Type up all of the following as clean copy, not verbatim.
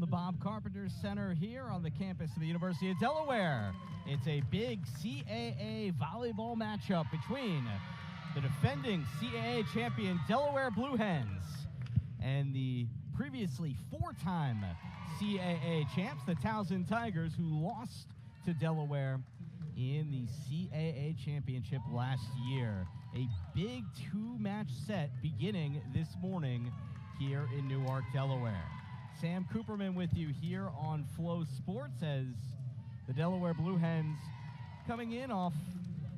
Bob Carpenter Center here on the campus of the University of Delaware. It's a big CAA volleyball matchup between the defending CAA champion Delaware Blue Hens and the previously four-time CAA champs, the Towson Tigers, who lost to Delaware in the CAA championship last year. A big two-match set beginning this morning here in Newark, Delaware. Sam Cooperman with you here on Flow Sports as the Delaware Blue Hens coming in off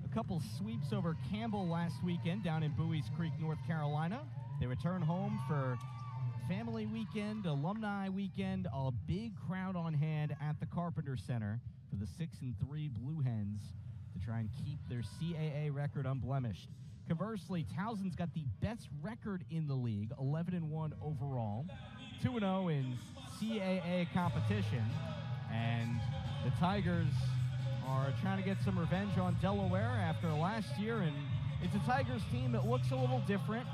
a couple sweeps over Campbell last weekend down in Bowie's Creek, North Carolina. They return home for family weekend, alumni weekend, a big crowd on hand at the Carpenter Center for the 6-3 Blue Hens to try and keep their CAA record unblemished. Conversely, Towson's got the best record in the league, 11-1 overall, 2-0 in CAA competition, and the Tigers are trying to get some revenge on Delaware after last year, and it's a Tigers team that looks a little different.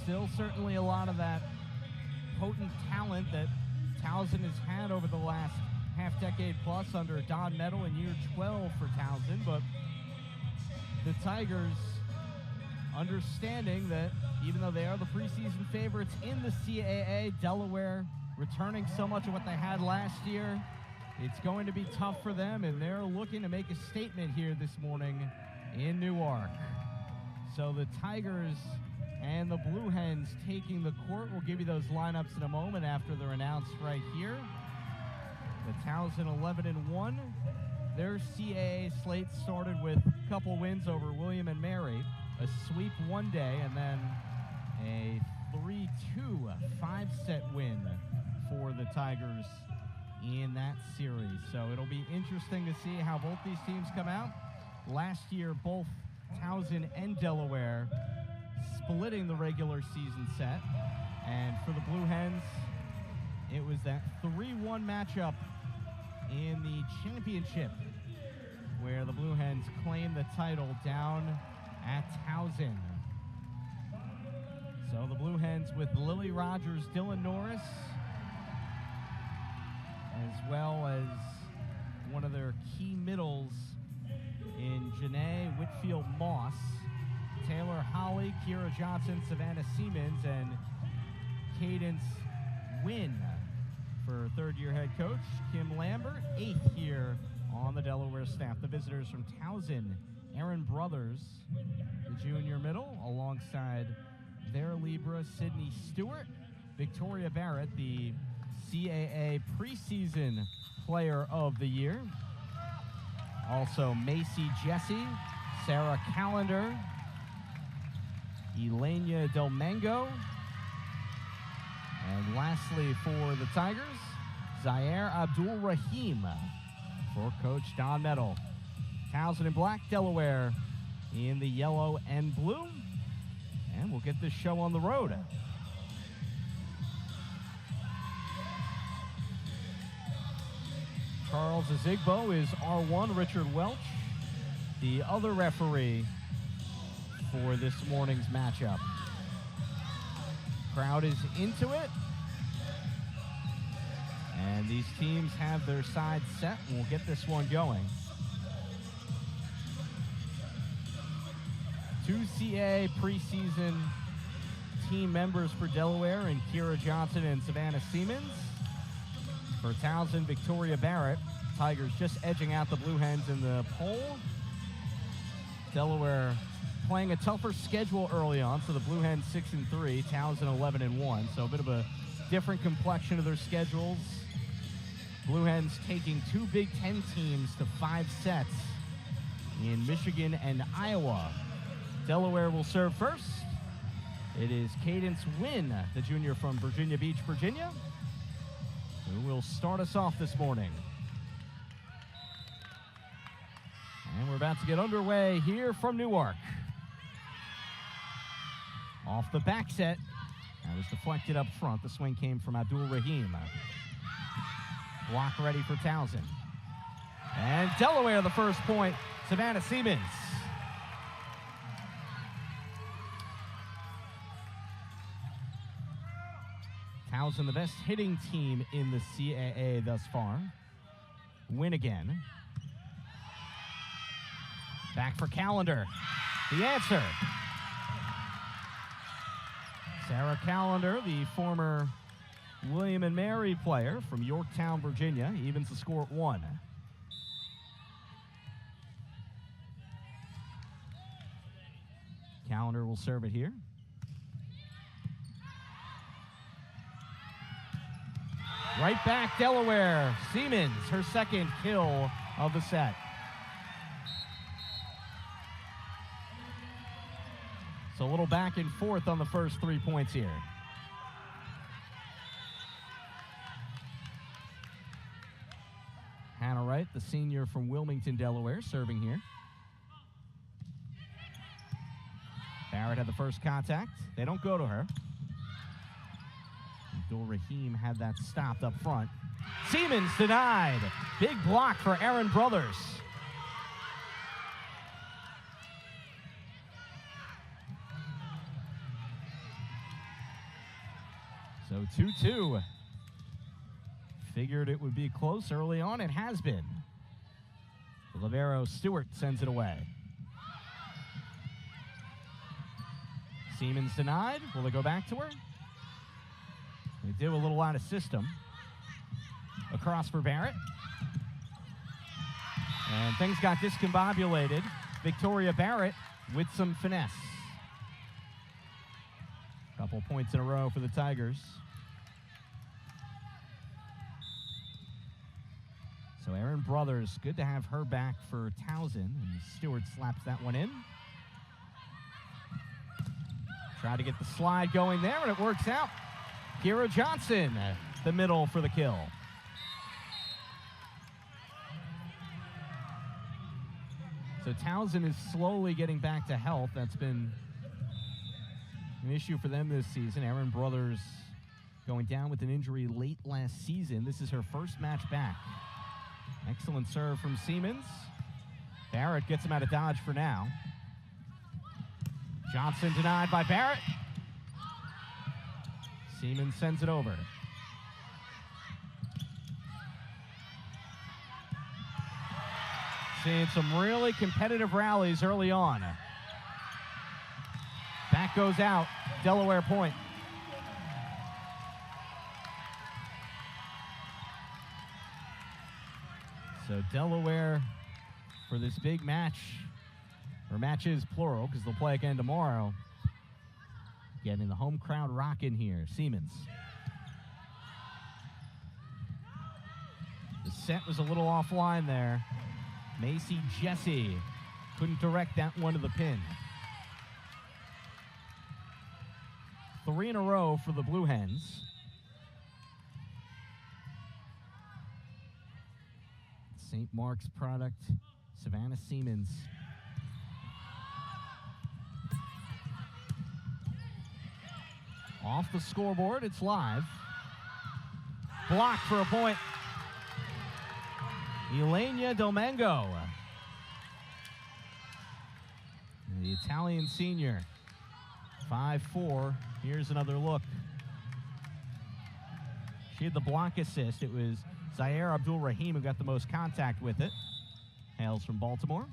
Still certainly a lot of that potent talent that Towson has had over the last half-decade plus under Don Meadow in year 12 for Towson, but the Tigers understanding that even though they are the preseason favorites in the CAA, Delaware returning so much of what they had last year, it's going to be tough for them, and they're looking to make a statement here this morning in Newark. So the Tigers and the Blue Hens taking the court. We'll give you those lineups in a moment after they're announced right here. The Towson 11-1. Their CAA slate started with a couple wins over William and Mary, a sweep one day, and then a 3-2 five-set win for the Tigers in that series. So it'll be interesting to see how both these teams come out. Last year, both Towson and Delaware splitting the regular season set. And for the Blue Hens, it was that 3-1 matchup in the championship where the Blue Hens claimed the title down at Towson. So the Blue Hens with Lily Rogers, Dylan Norris, as well as one of their key middles in Janae Whitfield Moss, Taylor Holly, Kira Johnson, Savannah Siemens, and Cadence Wynn for third-year head coach Kim Lambert, eighth here on the Delaware staff. The visitors from Towson, Aaron Brothers, the junior middle, alongside their Libra, Sydney Stewart, Victoria Barrett, the CAA preseason player of the year. Also Macy Jesse, Sarah Callender, Elenia Del Mango, and lastly for the Tigers, Zaire Abdul Rahim for Coach Don Meadow. Towson in black, Delaware in the yellow and blue. And we'll get this show on the road. Charles Azigbo is R1, Richard Welch, the other referee for this morning's matchup. Crowd is into it. And these teams have their sides set, and we'll get this one going. Two CAA preseason team members for Delaware in Kira Johnson and Savannah Siemens. For Towson, Victoria Barrett. Tigers just edging out the Blue Hens in the poll. Delaware playing a tougher schedule early on, so the Blue Hens 6-3, Towson 11-1, so a bit of a different complexion of their schedules. Blue Hens taking two Big Ten teams to 5 sets in Michigan and Iowa. Delaware will serve first. It is Cadence Wynn, the junior from Virginia Beach, Virginia, who will start us off this morning. And we're about to get underway here from Newark. Off the back set. That was deflected up front. The swing came from Abdul Rahim. Block ready for Towson. And Delaware the first point. Savannah Siemens. Towson, the best hitting team in the CAA thus far. Win again. Back for Callender. The answer. Sarah Callender, the former William and Mary player from Yorktown, Virginia, evens the score at 1. Callender will serve it here. Right back, Delaware. Siemens, her second kill of the set. So a little back and forth on the first 3 points here. Hannah Wright, the senior from Wilmington, Delaware, serving here. Barrett had the first contact. They don't go to her. Abdul Rahim had that stopped up front. Siemens denied. Big block for Aaron Brothers. So 2-2. Figured it would be close early on. It has been. The libero Stewart sends it away. Siemens denied. Will they go back to her? They do a little out of system. Across for Barrett. And things got discombobulated. Victoria Barrett with some finesse. Couple points in a row for the Tigers. So Aaron Brothers, good to have her back for Towson. And Stewart slaps that one in. Try to get the slide going there, and it works out. Kira Johnson, the middle for the kill. So Towson is slowly getting back to health. That's been an issue for them this season. Aaron Brothers going down with an injury late last season. This is her first match back. Excellent serve from Siemens. Barrett gets him out of dodge for now. Johnson denied by Barrett. Siemens sends it over. Seeing some really competitive rallies early on. Back goes out. Delaware point. So Delaware for this big match, or matches plural, because they'll play again tomorrow. Getting the home crowd rocking here. Siemens. The set was a little offline there. Macy Jesse couldn't direct that one to the pin. 3 in a row for the Blue Hens. St. Mark's product, Savannah Siemens. Off the scoreboard, it's live. Blocked for a point. Elenia Domingo. The Italian senior. 5-4. Here's another look. She had the block assist. It was Zaire Abdul Rahim who got the most contact with it. Hails from Baltimore.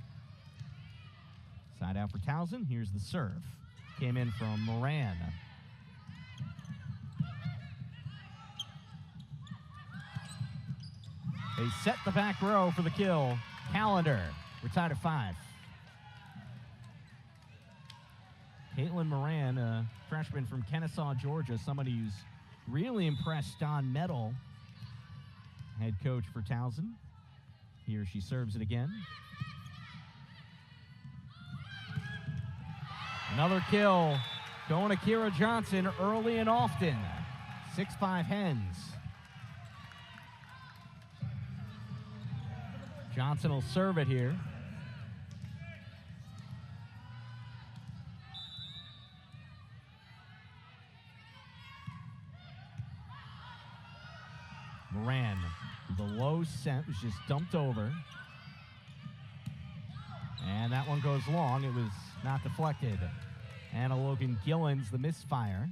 Side out for Towson. Here's the serve. Came in from Moran. They set the back row for the kill. Callender, we're tied at 5. Kaitlyn Moran, a freshman from Kennesaw, Georgia, somebody who's really impressed Don Metal, head coach for Towson. Here she serves it again. Another kill going to Kira Johnson early and often. 6-5 Hens. Johnson will serve it here. Moran, the low set was just dumped over. And that one goes long. It was not deflected. Anna Logan Gillens, the misfire.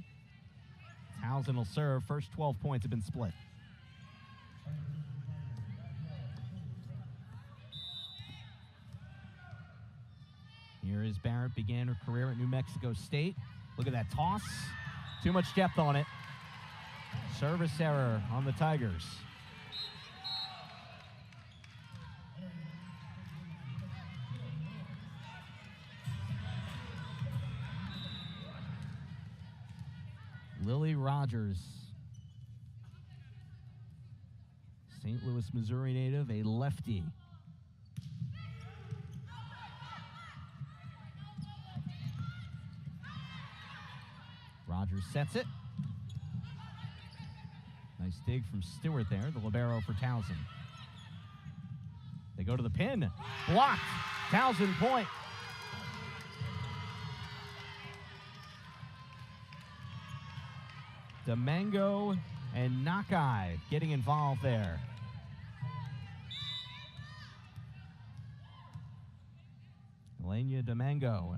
Towson will serve. First 12 points have been split. Here is Barrett, began her career at New Mexico State. Look at that toss. Too much depth on it. Service error on the Tigers. Lily Rogers, St. Louis, Missouri native, a lefty. Rogers sets it. Nice dig from Stewart there, the libero for Towson. They go to the pin. Blocked. Towson point. Domingo and Nakai getting involved there. Elena Domingo.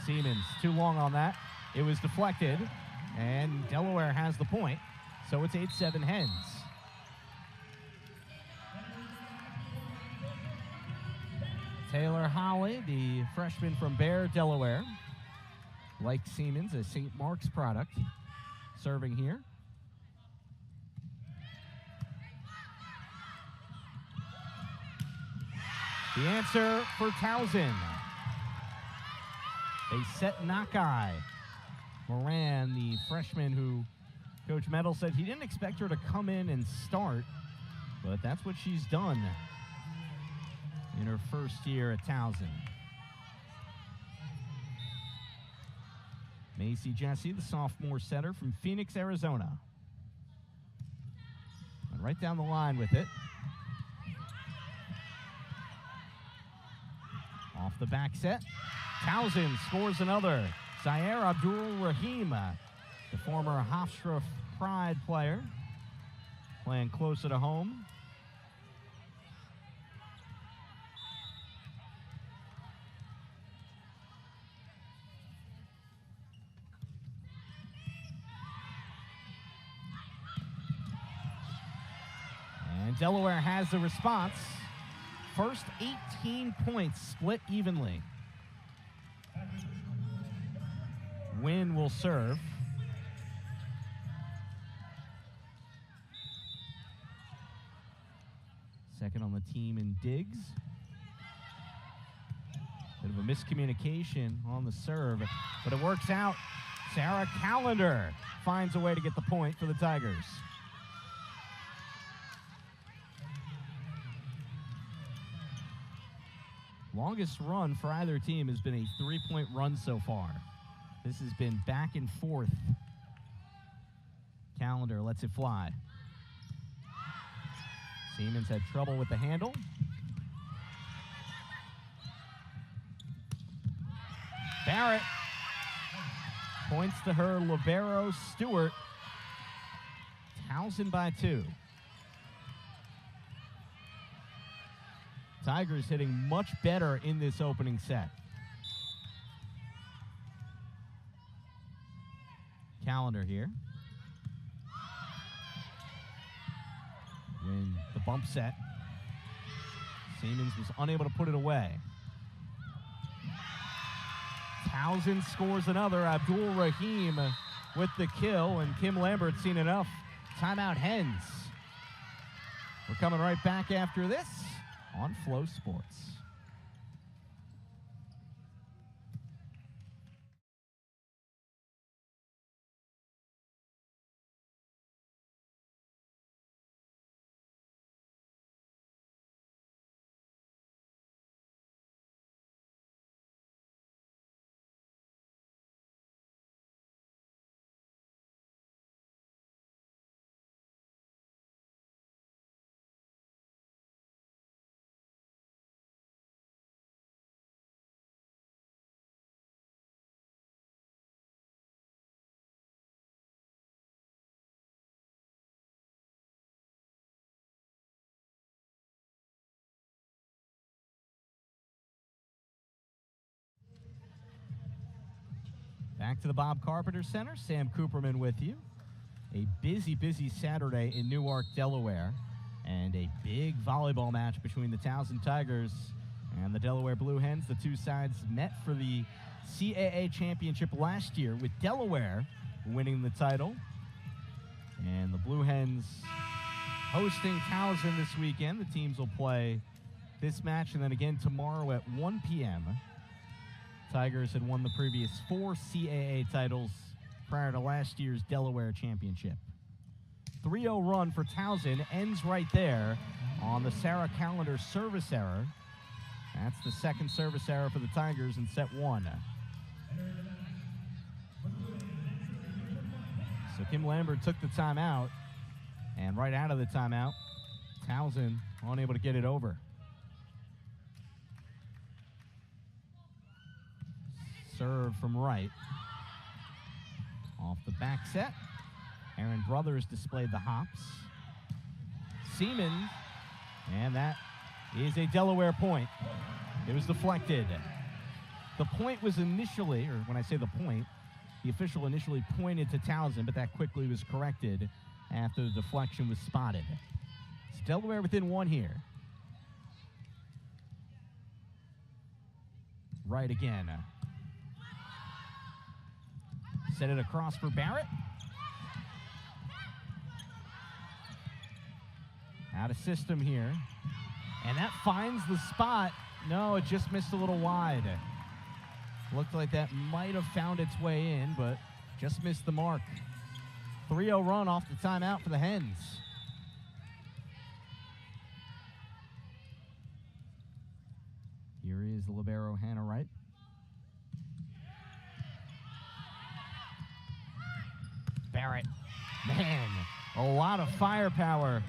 Siemens, too long on that. It was deflected, and Delaware has the point, so it's 8-7 Hens. Taylor Holly, the freshman from Bear, Delaware. Like Siemens, a St. Mark's product, serving here. The answer for Towson. They set Nakai. Moran, the freshman who Coach Metal said he didn't expect her to come in and start, but that's what she's done in her first year at Towson. Macy Jesse, the sophomore setter from Phoenix, Arizona. And right down the line with it. Off the back set. Towson scores another. Zaire Abdul-Rahim, the former Hofstra Pride player, playing closer to home. And Delaware has the response. First 18 points split evenly. Wynn will serve. Second on the team in Diggs. Bit of a miscommunication on the serve, but it works out. Sarah Callender finds a way to get the point for the Tigers. Longest run for either team has been a 3-point run so far. This has been back and forth. Callender lets it fly. Siemens had trouble with the handle. Barrett points to her libero, Stewart. Towson by 2. Tigers hitting much better in this opening set. Callender here. Win the bump set. Siemens was unable to put it away. Towson scores another. Abdul-Rahim with the kill, and Kim Lambert's seen enough. Timeout Hens. We're coming right back after this on Flow Sports. Back to the Bob Carpenter Center. Sam Cooperman with you. A busy, busy Saturday in Newark, Delaware. And a big volleyball match between the Towson Tigers and the Delaware Blue Hens. The two sides met for the CAA championship last year, with Delaware winning the title. And the Blue Hens hosting Towson this weekend. The teams will play this match and then again tomorrow at 1 p.m. Tigers had won the previous 4 CAA titles prior to last year's Delaware championship. 3-0 run for Towson ends right there on the Sarah Callender service error. That's the second service error for the Tigers in set 1. So Kim Lambert took the timeout, and right out of the timeout, Towson unable to get it over. Serve from right. Off the back set. Aaron Brothers displayed the hops. Seaman, and that is a Delaware point. It was deflected. The point was initially, or when I say the point, the official initially pointed to Towson, but that quickly was corrected after the deflection was spotted. It's Delaware within 1 here. Right again. Set it across for Barrett. Out of system here. And that finds the spot. No, it just missed a little wide. Looked like that might have found its way in, but just missed the mark. 3-0 run off the timeout for the Hens. Here is the libero, Hannah Wright. Barrett, man, a lot of firepower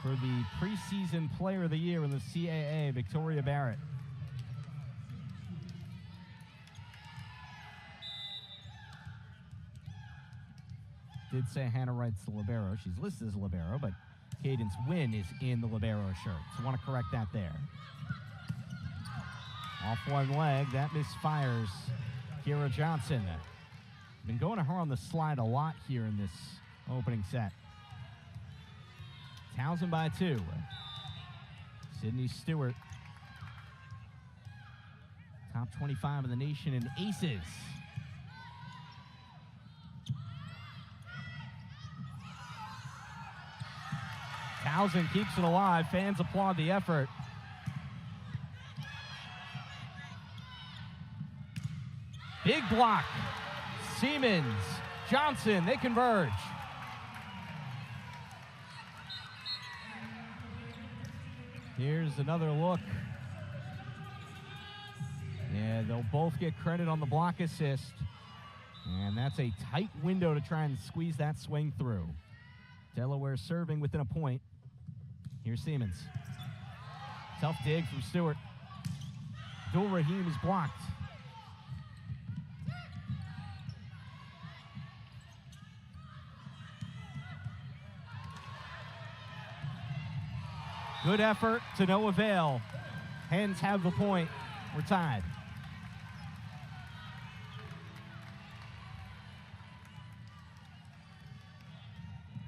for the preseason player of the year in the CAA, Victoria Barrett. Did say Hannah Wright's the libero. She's listed as a libero, but Cadence Wynn is in the libero shirt. So I want to correct that there. Off one leg, that misfires Kira Johnson. Been going to her on the slide a lot here in this opening set. Towson by 2. Sydney Stewart, top 25 in the nation in aces. Towson keeps it alive. Fans applaud the effort. Big block. Siemens, Johnson, they converge. Here's another look. Yeah, they'll both get credit on the block assist. And that's a tight window to try and squeeze that swing through. Delaware serving within a point. Here's Siemens. Tough dig from Stewart. Abdul Rahim is blocked. Good effort to no avail. Hens have the point. We're tied.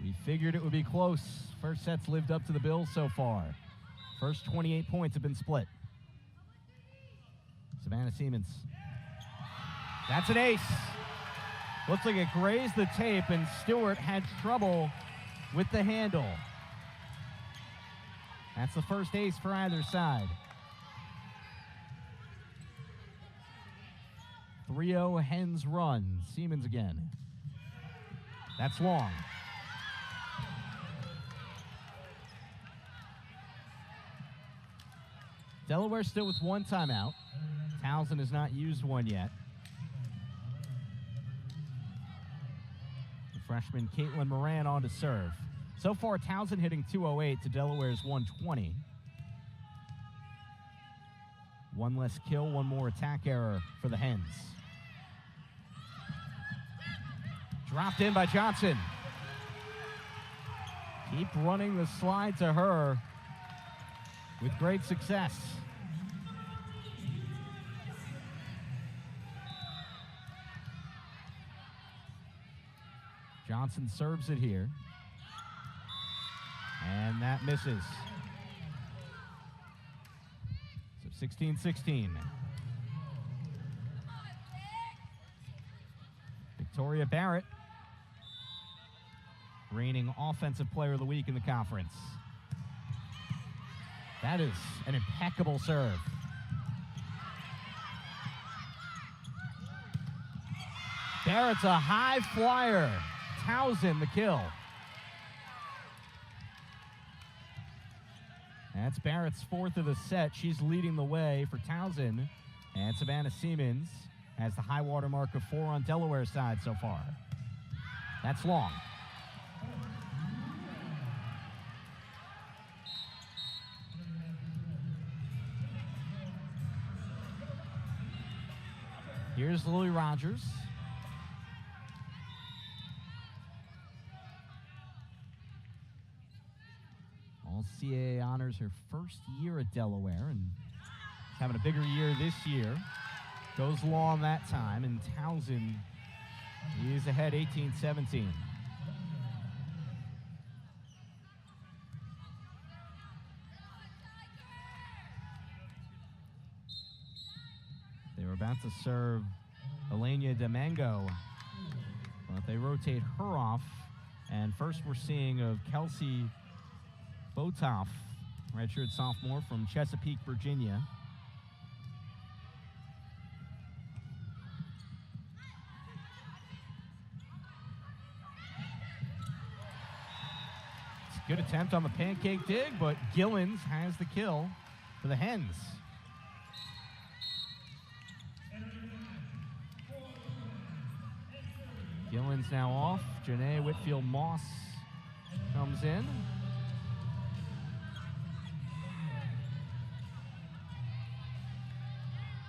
We figured it would be close. First set's lived up to the bills so far. First 28 points have been split. Savannah Siemens. That's an ace. Looks like it grazed the tape, and Stewart had trouble with the handle. That's the first ace for either side. 3-0 Hens run. Siemens again. That's long. Delaware still with 1 timeout. Towson has not used one yet. The freshman Kaitlyn Moran on to serve. So far, Towson hitting 208 to Delaware's 120. One less kill, one more attack error for the Hens. Dropped in by Johnson. Keep running the slide to her with great success. Johnson serves it here. And that misses. So 16-16. Victoria Barrett, reigning Offensive Player of the Week in the conference. That is an impeccable serve. Barrett's a high flyer. Towson the kill. That's Barrett's fourth of the set. She's leading the way for Towson. And Savannah Siemens has the high water mark of 4 on Delaware's side so far. That's long. Here's Lily Rogers. All CAA honors her first year at Delaware and having a bigger year this year. Goes long that time, and Towson is ahead 18-17. They were about to serve Elena Domingo, but they rotate her off. And first we're seeing of Kelsey Botoff, redshirt sophomore from Chesapeake, Virginia. It's a good attempt on the pancake dig, but Gillens has the kill for the Hens. Gillens now off. Janae Whitfield-Moss comes in.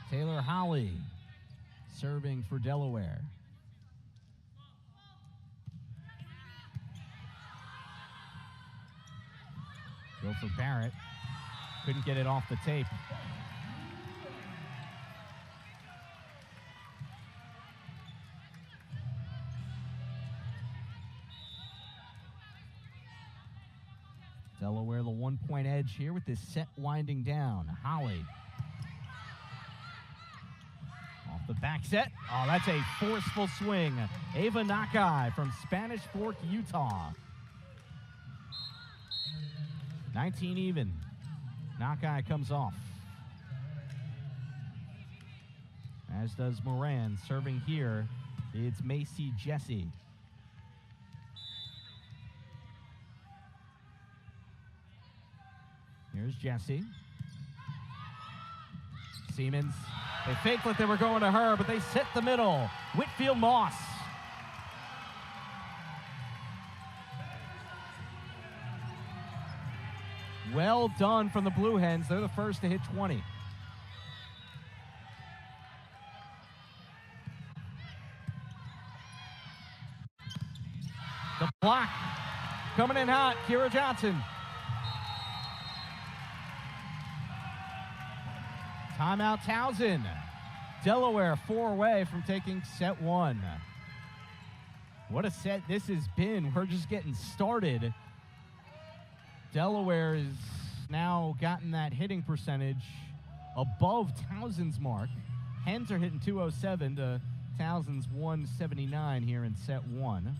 Taylor Holly serving for Delaware. Go for Barrett. Couldn't get it off the tape. Delaware the 1-point edge here with this set winding down. Holly. Off the back set. Oh, that's a forceful swing. Ava Nakai from Spanish Fork, Utah. 19 even. Nakai comes off. As does Moran. Serving here, it's Macy Jesse. Here's Jesse. Siemens. They faked like they were going to her, but they set the middle. Whitfield-Moss. Well done from the Blue Hens. They're the first to hit 20. The block coming in hot. Kira Johnson. Timeout Towson. Delaware 4 away from taking set 1. What a set this has been. We're just getting started. Delaware has now gotten that hitting percentage above Towson's mark. Hens are hitting 207 to Towson's 179 here in set 1.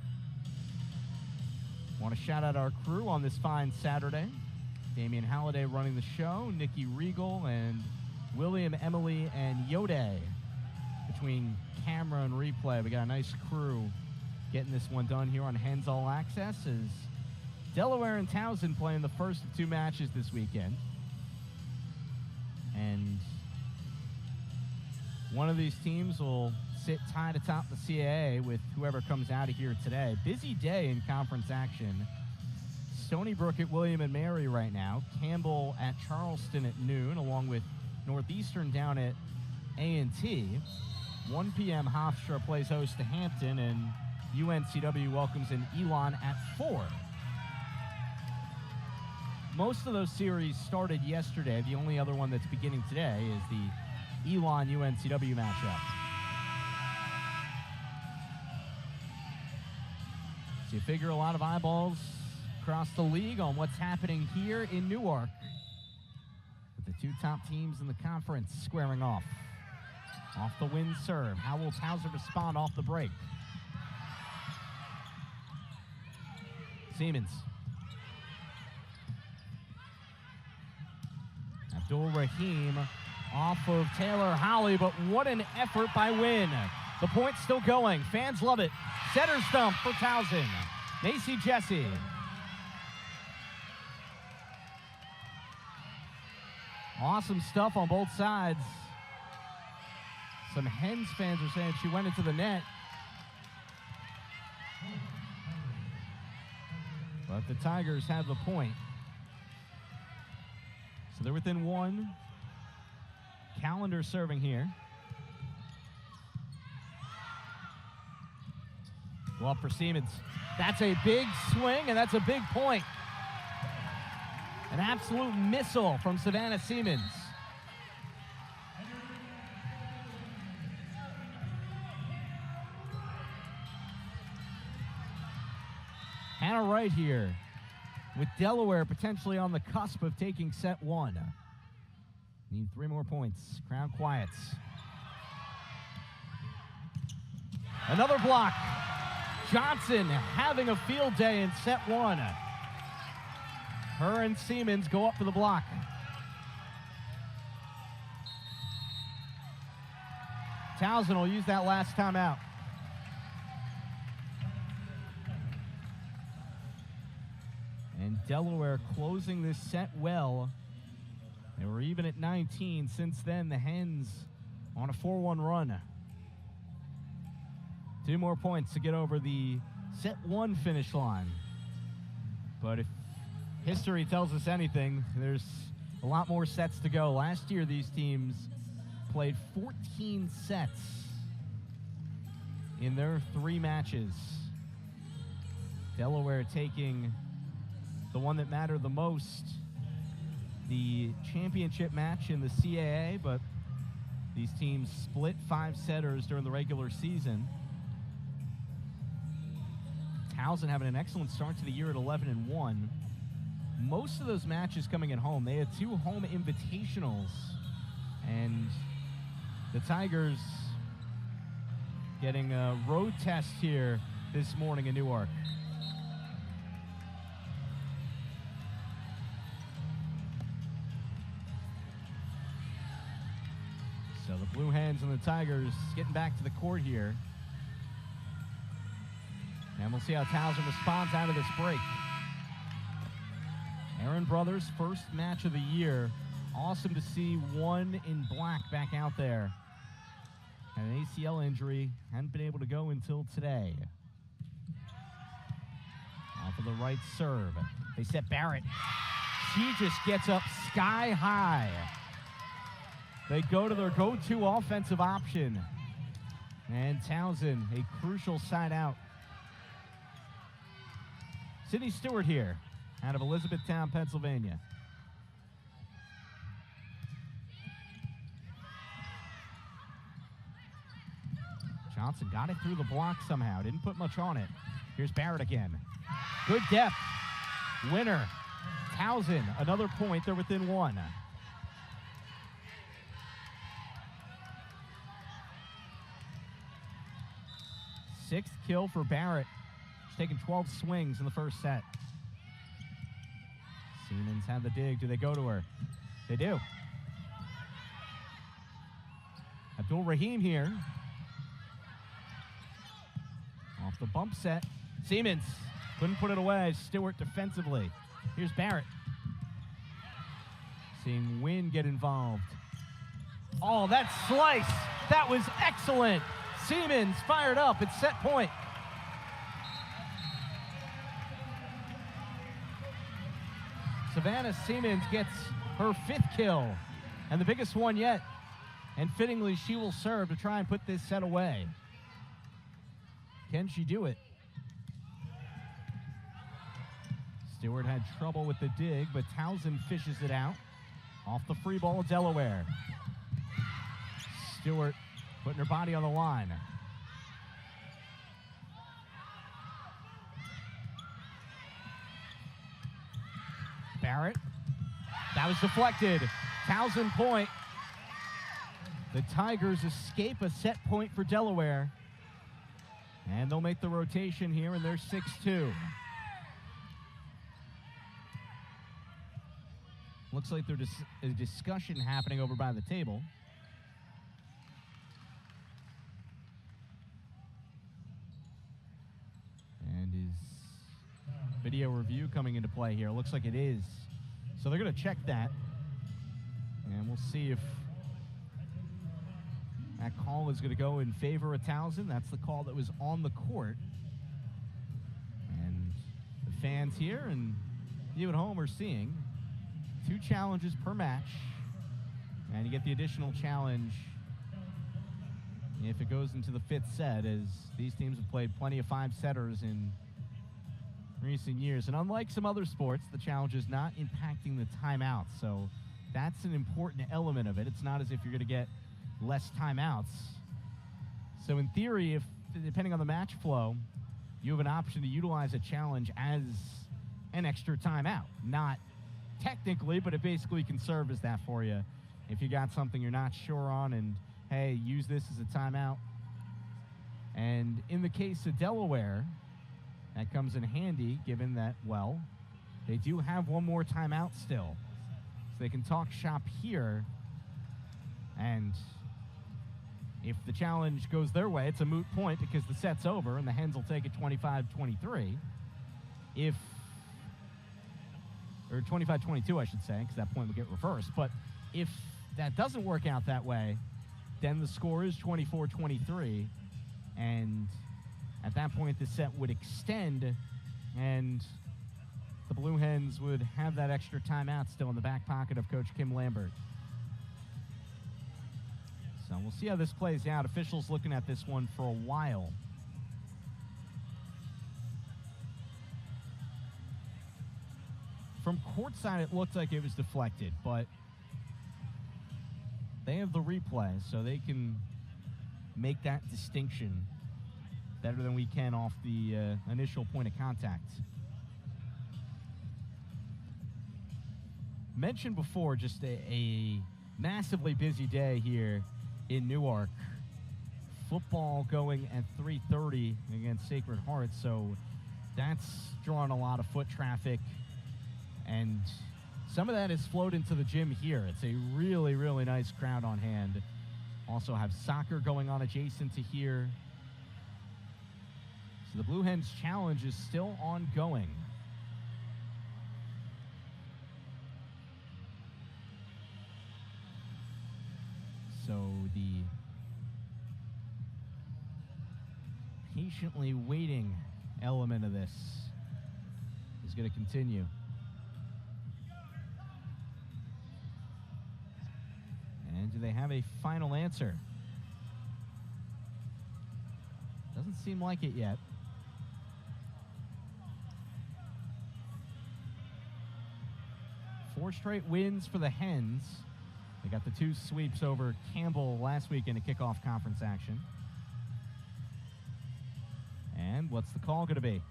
Want to shout out our crew on this fine Saturday. Damian Halliday running the show, Nikki Regal, and William, Emily, and Yode. Between camera and replay, we got a nice crew getting this one done here on Hens All Access as Delaware and Towson playing the first of 2 matches this weekend. And one of these teams will sit tied atop the CAA with whoever comes out of here today. Busy day in conference action. Stony Brook at William and Mary right now. Campbell at Charleston at noon, along with Northeastern down at A&T. 1 p.m. Hofstra plays host to Hampton, and UNCW welcomes in Elon at 4. Most of those series started yesterday. The only other one that's beginning today is the Elon-UNCW matchup. So you figure a lot of eyeballs across the league on what's happening here in Newark, with the two top teams in the conference squaring off. Off the win serve. How will Towson respond off the break? Siemens. Abdul-Rahim off of Taylor Holly, but what an effort by Wynn. The point's still going. Fans love it. Setter's dump for Towson. Macy Jesse. Awesome stuff on both sides. Some Hens fans are saying she went into the net. But the Tigers have the point. So they're within one. Calendar serving here. Go up for Siemens. That's a big swing, and that's a big point. An absolute missile from Savannah Siemens. Hannah Wright here with Delaware potentially on the cusp of taking set one. Need 3 more points. Crowd quiets. Another block. Johnson having a field day in set one. Her and Siemens go up for the block. Towson will use that last timeout. And Delaware closing this set well. They were even at 19. Since then, the Hens on a 4-1 run. 2 more points to get over the set one finish line. But if history tells us anything, there's a lot more sets to go. Last year, these teams played 14 sets in their 3 matches. Delaware taking the one that mattered the most, the championship match in the CAA, but these teams split 5-setters during the regular season. Towson having an excellent start to the year at 11-1. Most of those matches coming at home. They had 2 home invitationals, and the Tigers getting a road test here this morning in Newark. So the Blue Hens and the Tigers getting back to the court here. And we'll see how Towson responds out of this break. Aaron Brothers' first match of the year. Awesome to see one in black back out there. Had an ACL injury, hadn't been able to go until today. Off of the right serve. They set Barrett. She just gets up sky high. They go to their go-to offensive option. And Towson, a crucial side out. Sydney Stewart here, out of Elizabethtown, Pennsylvania. Johnson got it through the block somehow. Didn't put much on it. Here's Barrett again. Good depth. Winner. Towson, another point. They're within 1. 6th kill for Barrett. She's taken 12 swings in the first set. Siemens had the dig. Do they go to her? They do. Abdul-Rahim here. Off the bump set. Siemens couldn't put it away. Stewart defensively. Here's Barrett. Seeing Wynn get involved. Oh, that slice. That was excellent. Siemens fired up at set point. Savannah Siemens gets her 5th kill and the biggest one yet. And fittingly, she will serve to try and put this set away. Can she do it? Stewart had trouble with the dig, but Towson fishes it out. Off the free ball, Delaware. Stewart putting her body on the line. Barrett. That was deflected. Towson point. The Tigers escape a set point for Delaware. And they'll make the rotation here, and they're 6-2. Looks like there's a discussion happening over by the table. And is video review coming into play here? Looks like it is. So they're going to check that. And we'll see if that call is going to go in favor of Towson. That's the call that was on the court. And the fans here and you at home are seeing 2 challenges per match. And you get the additional challenge if it goes into the 5th set, as these teams have played plenty of 5-setters in recent years. And unlike some other sports, the challenge is not impacting the timeouts. So that's an important element of it. It's not as if you're going to get less timeouts. So in theory, if depending on the match flow, you have an option to utilize a challenge as an extra timeout. Not technically, but it basically can serve as that for you. If you got something you're not sure on and, hey, use this as a timeout. And in the case of Delaware, that comes in handy given that, well, they do have one more timeout still. So they can talk shop here. And if the challenge goes their way, it's a moot point because the set's over and the Hens will take it 25-23. Or 25-22, I should say, because that point will get reversed. But if that doesn't work out that way, then the score is 24-23. And at that point, the set would extend, and the Blue Hens would have that extra timeout still in the back pocket of Coach Kim Lambert. So we'll see how this plays out. Officials looking at this one for a while. From courtside, it looked like it was deflected, but they have the replay, so they can make that distinction better than we can off the initial point of contact. Mentioned before, just a massively busy day here in Newark. Football going at 3:30 against Sacred Heart, so that's drawing a lot of foot traffic. And some of that has flowed into the gym here. It's a really, really nice crowd on hand. Also have soccer going on adjacent to here. So the Blue Hens challenge is still ongoing. So the patiently waiting element of this is going to continue. And do they have a final answer? Doesn't seem like it yet. Four straight wins for the Hens. They got the 2 sweeps over Campbell last week in a kickoff conference action. And what's the call going to be?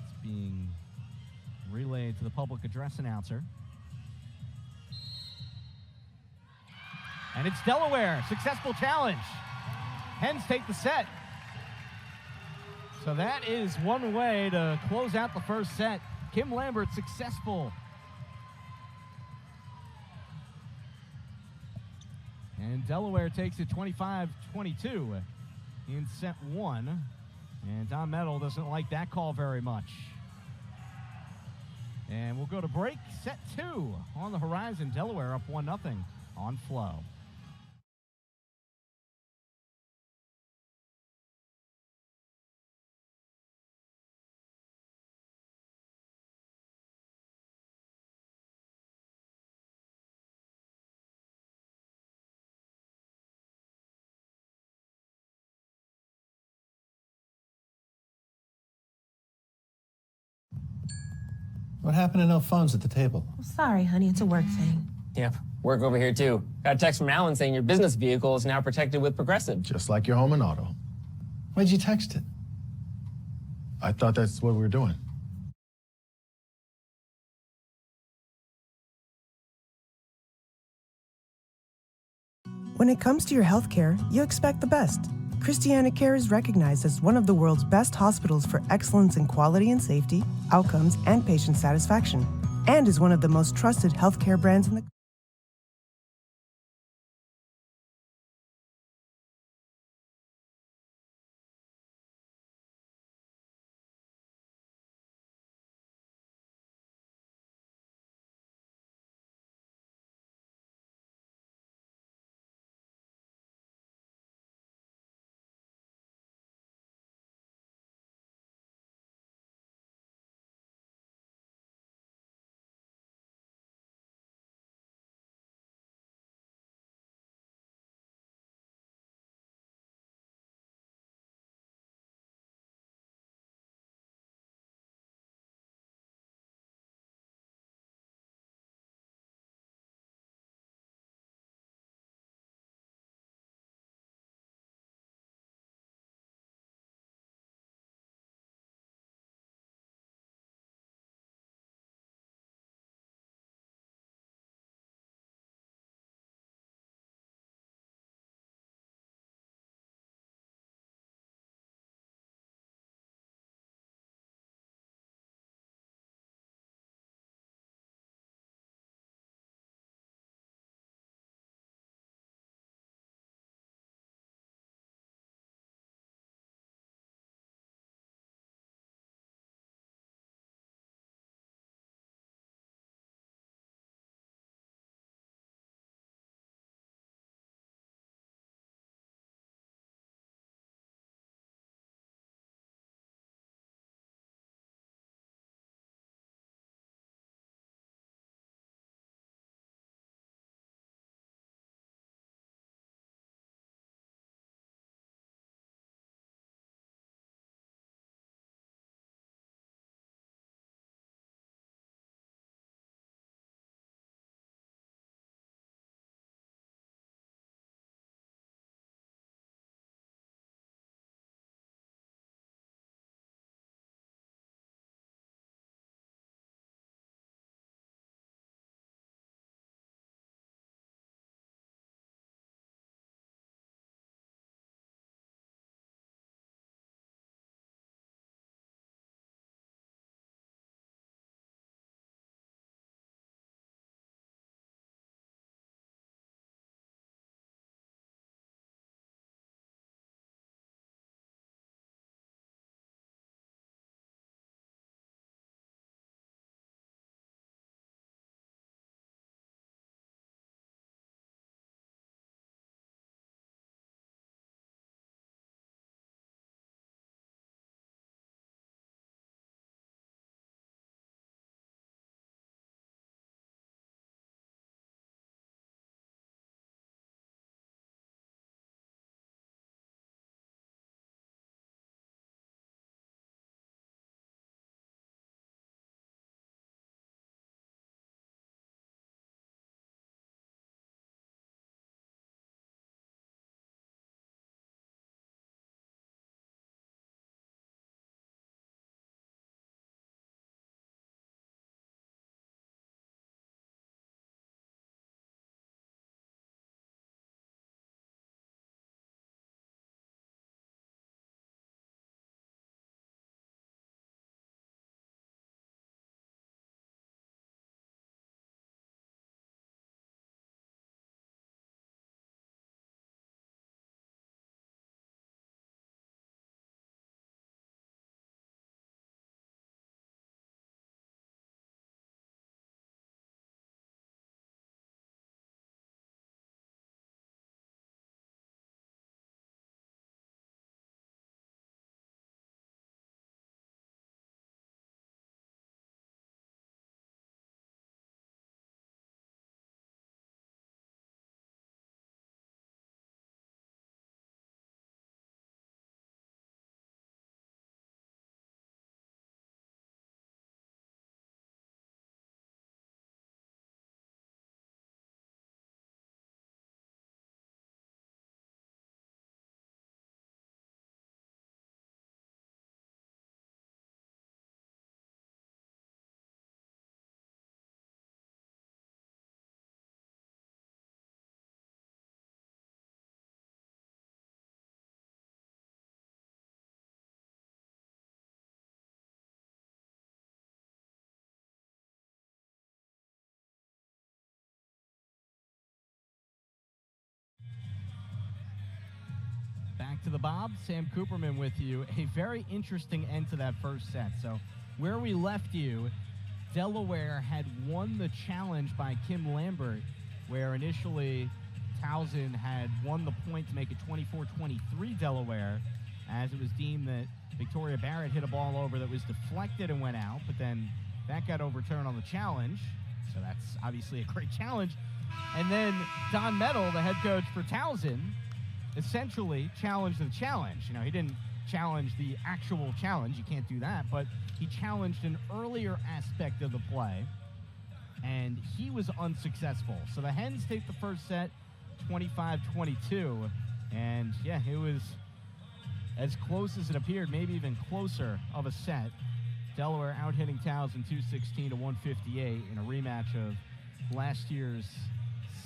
It's being relayed to the public address announcer. And it's Delaware. Successful challenge. Hens take the set. So that is one way to close out the first set. Kim Lambert successful. And Delaware takes it 25-22 in set 1. And Don Metal doesn't like that call very much. And we'll go to break. Set 2 on the horizon. Delaware up 1-0 on Flow. What happened to no phones at the table? Oh, sorry, honey. It's a work thing. Yep, work over here too. Got a text from Alan saying your business vehicle is now protected with Progressive. Just like your home and auto. Why'd you text it? I thought that's what we were doing. When it comes to your healthcare, you expect the best. Christiana Care is recognized as one of the world's best hospitals for excellence in quality and safety, outcomes, and patient satisfaction, and is one of the most trusted healthcare brands in the the Bob. Sam Cooperman with you. A very interesting end to that first set. So where we left you, Delaware had won the challenge by Kim Lambert, where initially Towson had won the point to make it 24-23 Delaware, as it was deemed that Victoria Barrett hit a ball over that was deflected and went out, but then that got overturned on the challenge. So that's obviously a great challenge. And then Don Metal, the head coach for Towson, essentially challenged the challenge. You know, he didn't challenge the actual challenge. You can't do that. But he challenged an earlier aspect of the play, and he was unsuccessful. So the Hens take the first set 25-22. And, yeah, it was as close as it appeared, maybe even closer of a set. Delaware out-hitting Towson 216-158 in a rematch of last year's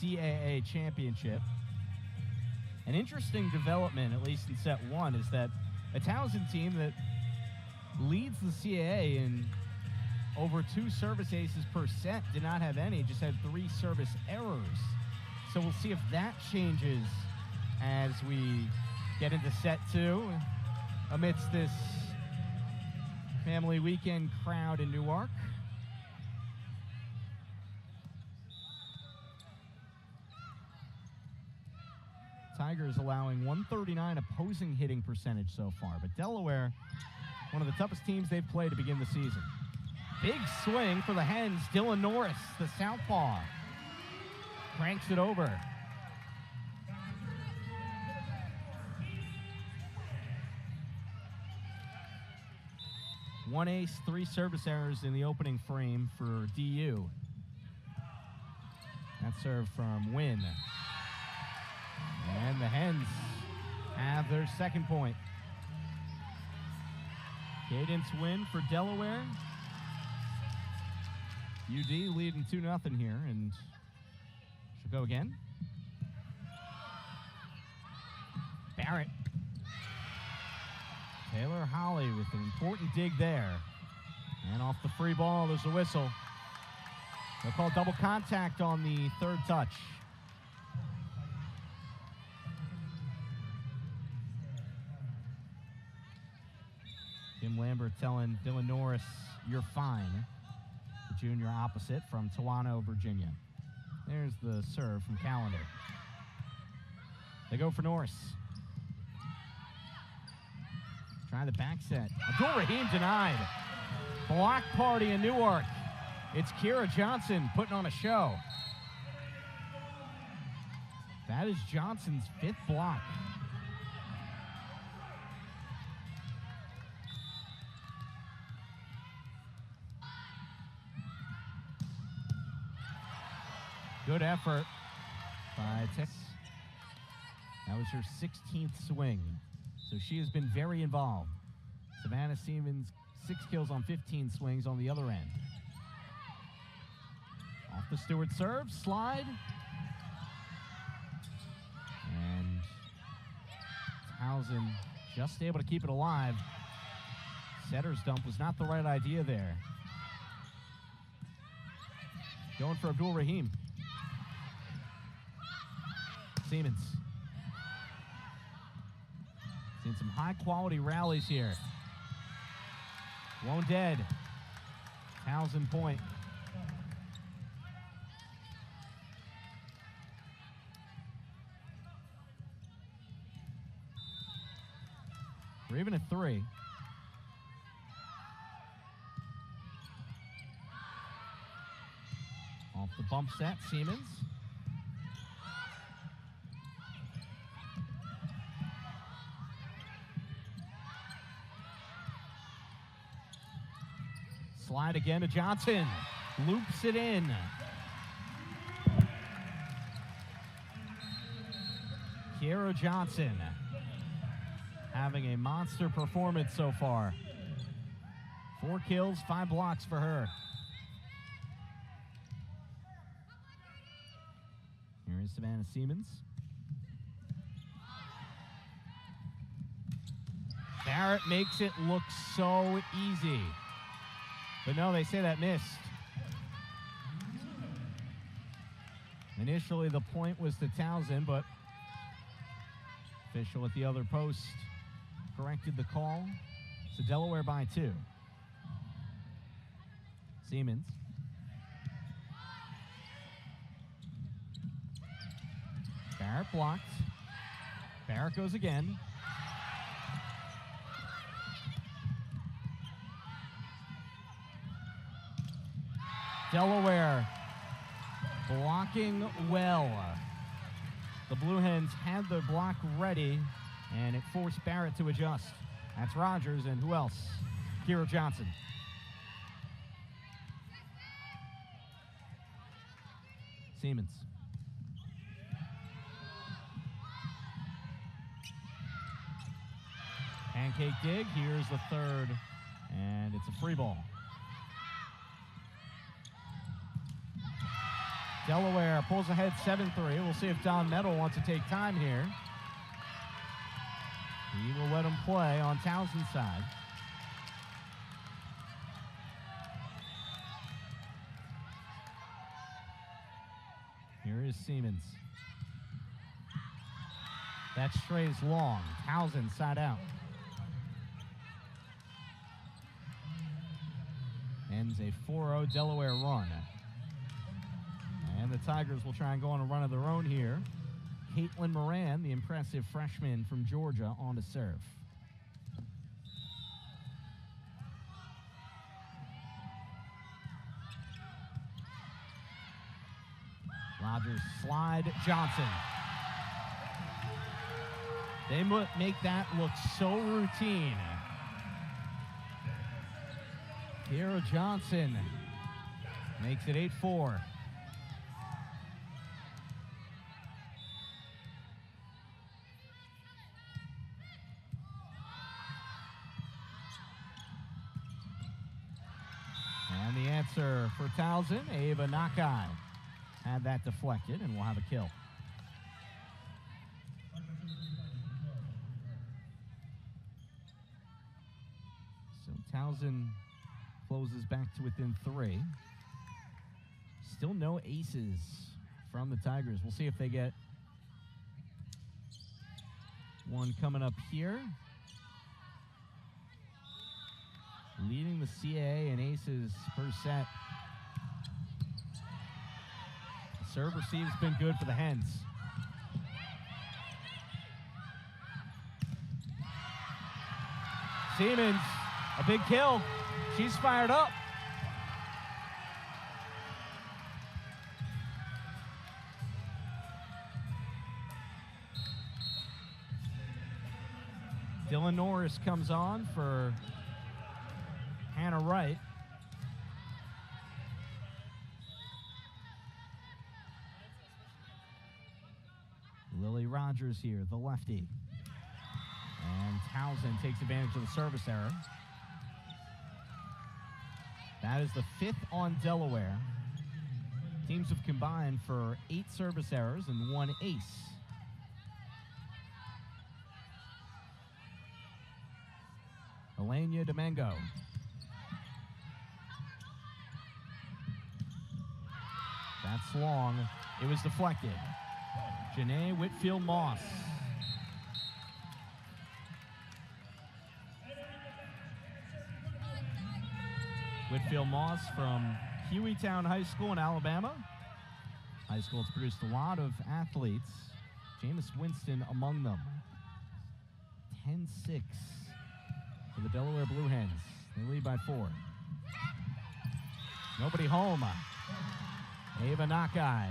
CAA championship. An interesting development, at least in set one, is that a Towson team that leads the CAA in over 2 service aces per set did not have any, just had 3 service errors. So we'll see if that changes as we get into set 2 amidst this family weekend crowd in Newark. Tigers allowing 139 opposing hitting percentage so far, but Delaware, one of the toughest teams they've played to begin the season. Big swing for the Hens. Dylan Norris, the southpaw, cranks it over. One ace, 3 service errors in the opening frame for DU. That serve from Wynn. And the Hens have their second point. Cadence win for Delaware. UD leading 2-0 here, and she'll go again. Barrett. Taylor Holly with an important dig there. And off the free ball, there's a whistle. They'll call double contact on the third touch. Kim Lambert telling Dylan Norris, "You're fine." The junior opposite from Toano, Virginia. There's the serve from Callender. They go for Norris. Try the back set. Abdul Rahim denied. Block party in Newark. It's Kira Johnson putting on a show. That is Johnson's 5th block. Good effort by Tess. That was her 16th swing. So she has been very involved. Savannah Siemens, 6 kills on 15 swings on the other end. Off the Stewart serve, slide. And Towson just able to keep it alive. Setter's dump was not the right idea there. Going for Abdul Rahim. Siemens. Seen some high-quality rallies here. Won't dead. Towson point. We're even at 3. Off the bump set, Siemens. Slide again to Johnson. Loops it in. Kiera Johnson having a monster performance so far. 4 kills, 5 blocks for her. Here is Savannah Siemens. Barrett makes it look so easy. But no, they say that missed. Initially, the point was to Towson, but Official at the other post corrected the call. So Delaware by 2. Siemens. Barrett blocked. Barrett goes again. Delaware blocking well. The Blue Hens had their block ready, and it forced Barrett to adjust. That's Rogers, and who else? Kira Johnson. Siemens. Pancake dig, here's the third, and it's a free ball. Delaware pulls ahead 7-3. We'll see if Don Metal wants to take time here. He will let him play on Towson's side. Here is Siemens. That straight is long. Towson side out. Ends a 4-0 Delaware run. And the Tigers will try and go on a run of their own here. Kaitlyn Moran, the impressive freshman from Georgia, on to serve. Rogers slide, Johnson. They make that look so routine. Kira Johnson makes it 8-4. And the answer for Towson, Ava Nakai, had that deflected, and we'll have a kill. So Towson closes back to within 3. Still no aces from the Tigers. We'll see if they get one coming up here. Leading the CAA in aces per set. The serve receive's been good for the Hens. Siemens, a big kill. She's fired up. Dylan Norris comes on for Hannah Wright. Lily Rogers here, the lefty. And Towson takes advantage of the service error. That is the 5th on Delaware. Teams have combined for 8 service errors and 1 ace. Elenia Domingo. That's long. It was deflected. Janae Whitfield-Moss. Whitfield-Moss from Hueytown High School in Alabama. High school has produced a lot of athletes. Jameis Winston among them. 10-6 for the Delaware Blue Hens. They lead by 4. Nobody home. Ava Nakai.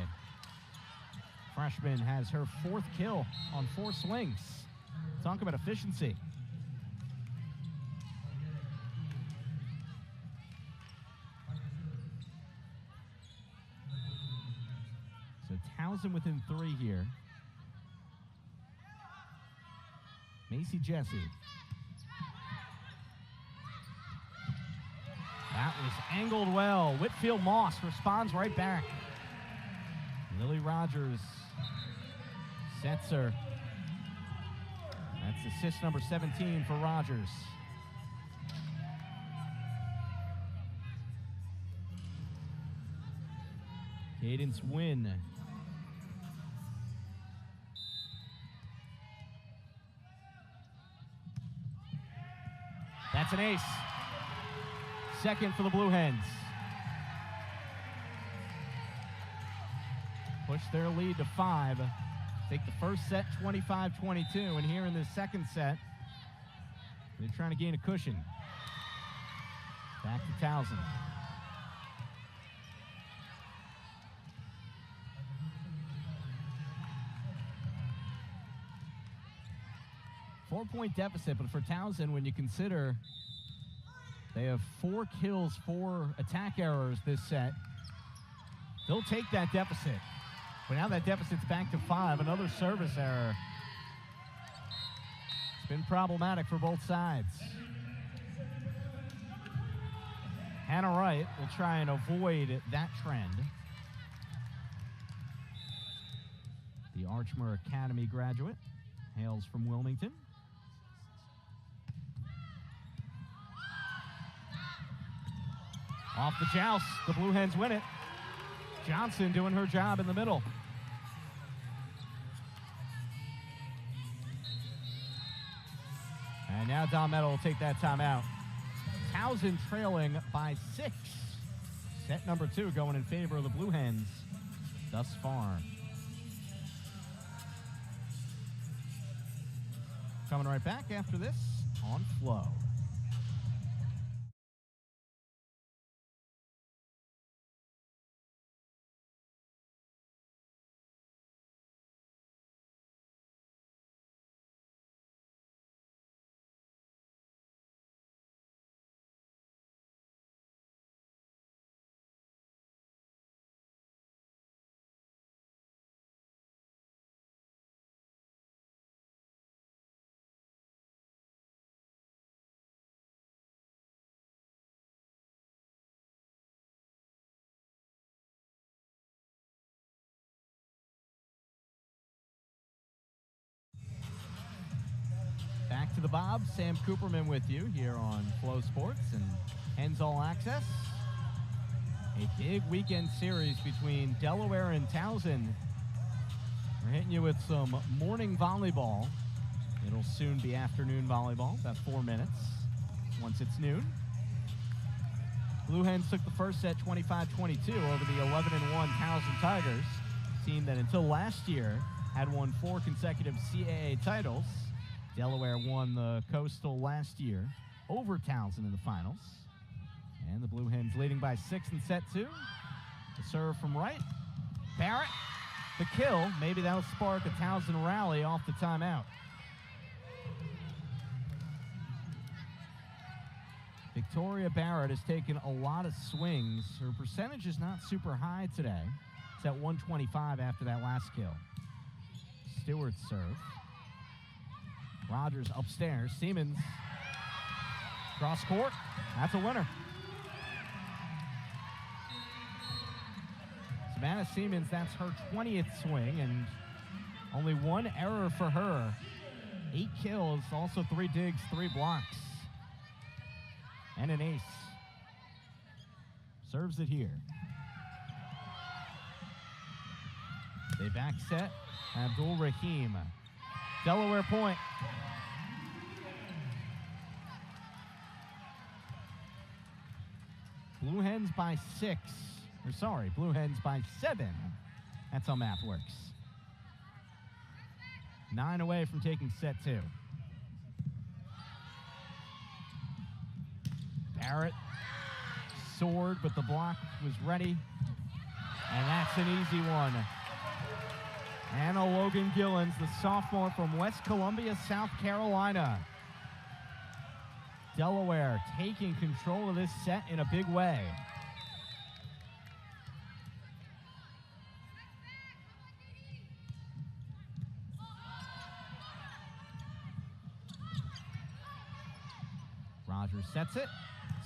Freshman has her 4th kill on 4 swings. Talk about efficiency. So Towson within 3 here. Macy Jesse. That was angled well. Whitfield-Moss responds right back. Lily Rogers sets her. That's assist number 17 for Rogers. Cadence Wynn. That's an ace. Second for the Blue Hens. Push their lead to 5. Take the first set 25-22, and here in the second set, they're trying to gain a cushion. Back to Towson. Four-point deficit, but for Towson, when you consider they have 4 kills, 4 attack errors this set, they'll take that deficit. But now that deficit's back to 5, another service error. It's been problematic for both sides. Hannah Wright will try and avoid that trend. The Archmer Academy graduate hails from Wilmington. Off the joust, the Blue Hens win it. Johnson doing her job in the middle. And now Don Meadow will take that timeout. Towson trailing by 6. Set number 2 going in favor of the Blue Hens thus far. Coming right back after this on Flow. Back to the Bob. Sam Cooperman with you here on Flow Sports and Hens All Access. A big weekend series between Delaware and Towson. We're hitting you with some morning volleyball. It'll soon be afternoon volleyball, about 4 minutes once it's noon. Blue Hens took the first set 25-22 over the 11-1 Towson Tigers, team that until last year had won 4 consecutive CAA titles. Delaware won the Coastal last year over Towson in the finals. And the Blue Hens leading by 6 in set 2. The serve from Wright. Barrett, the kill. Maybe that'll spark a Towson rally off the timeout. Victoria Barrett has taken a lot of swings. Her percentage is not super high today. It's at 125 after that last kill. Stewart's serve. Rogers upstairs. Siemens. Cross court. That's a winner. Savannah Siemens, that's her 20th swing, and only 1 error for her. 8 kills, also 3 digs, 3 blocks. And an ace. Serves it here. They back set. Abdul Rahim. Delaware point. Blue Hens by 6. Or sorry, Blue Hens by 7. That's how math works. 9 away from taking set 2. Barrett soared, but the block was ready. And that's an easy one. Anna Logan Gillens, the sophomore from West Columbia, South Carolina. Delaware taking control of this set in a big way. Rogers sets it.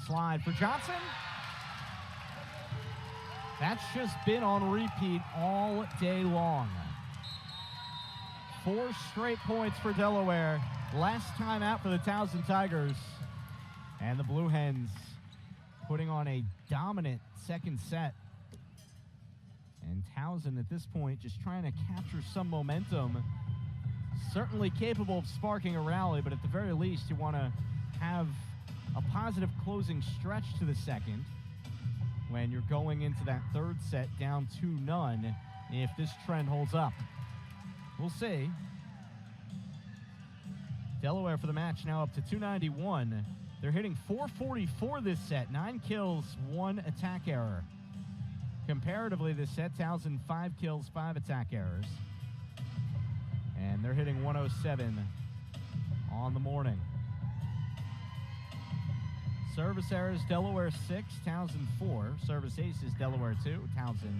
Slide for Johnson. That's just been on repeat all day long. 4 straight points for Delaware. Last time out for the Towson Tigers. And the Blue Hens putting on a dominant second set. And Towson at this point just trying to capture some momentum. Certainly capable of sparking a rally, but at the very least you want to have a positive closing stretch to the second when you're going into that third set down 2-0 if this trend holds up. We'll see. Delaware for the match now up to 291. They're hitting .444 this set, 9 kills, 1 attack error. Comparatively this set, Towson 5 kills, 5 attack errors. And they're hitting 107 on the morning. Service errors, Delaware 6, Towson 4. Service aces, Delaware 2, Towson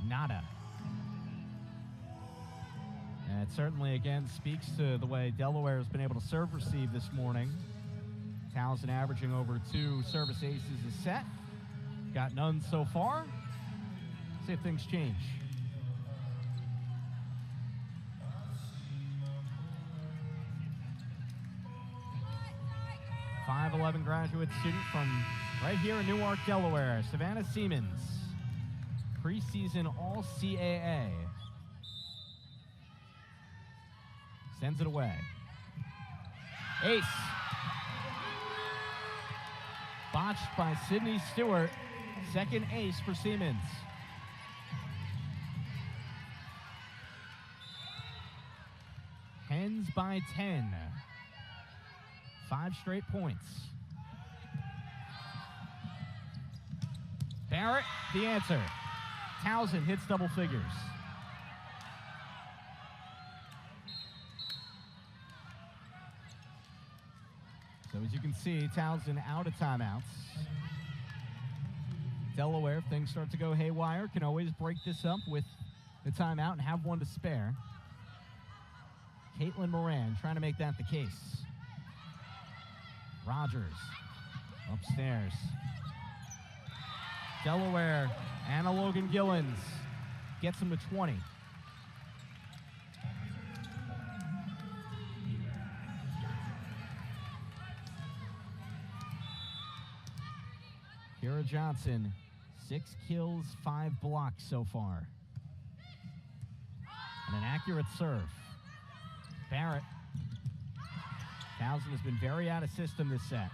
nada. And it certainly, again, speaks to the way Delaware has been able to serve receive this morning. Towson averaging over 2 service aces a set. Got none so far. See if things change. .511 graduate student from right here in Newark, Delaware, Savannah Siemens. Preseason All-CAA. Sends it away. Ace. Botched by Sydney Stewart. Second ace for Siemens. Hens by 10. 5 straight points. Barrett, the answer. Towson hits double figures. So as you can see, Towson out of timeouts. Delaware, if things start to go haywire, can always break this up with the timeout and have one to spare. Kaitlyn Moran trying to make that the case. Rogers upstairs. Delaware, Anna Logan Gillens gets him to 20. Kira Johnson, 6 kills, 5 blocks so far. And an accurate serve. Barrett. Towson has been very out of system this set.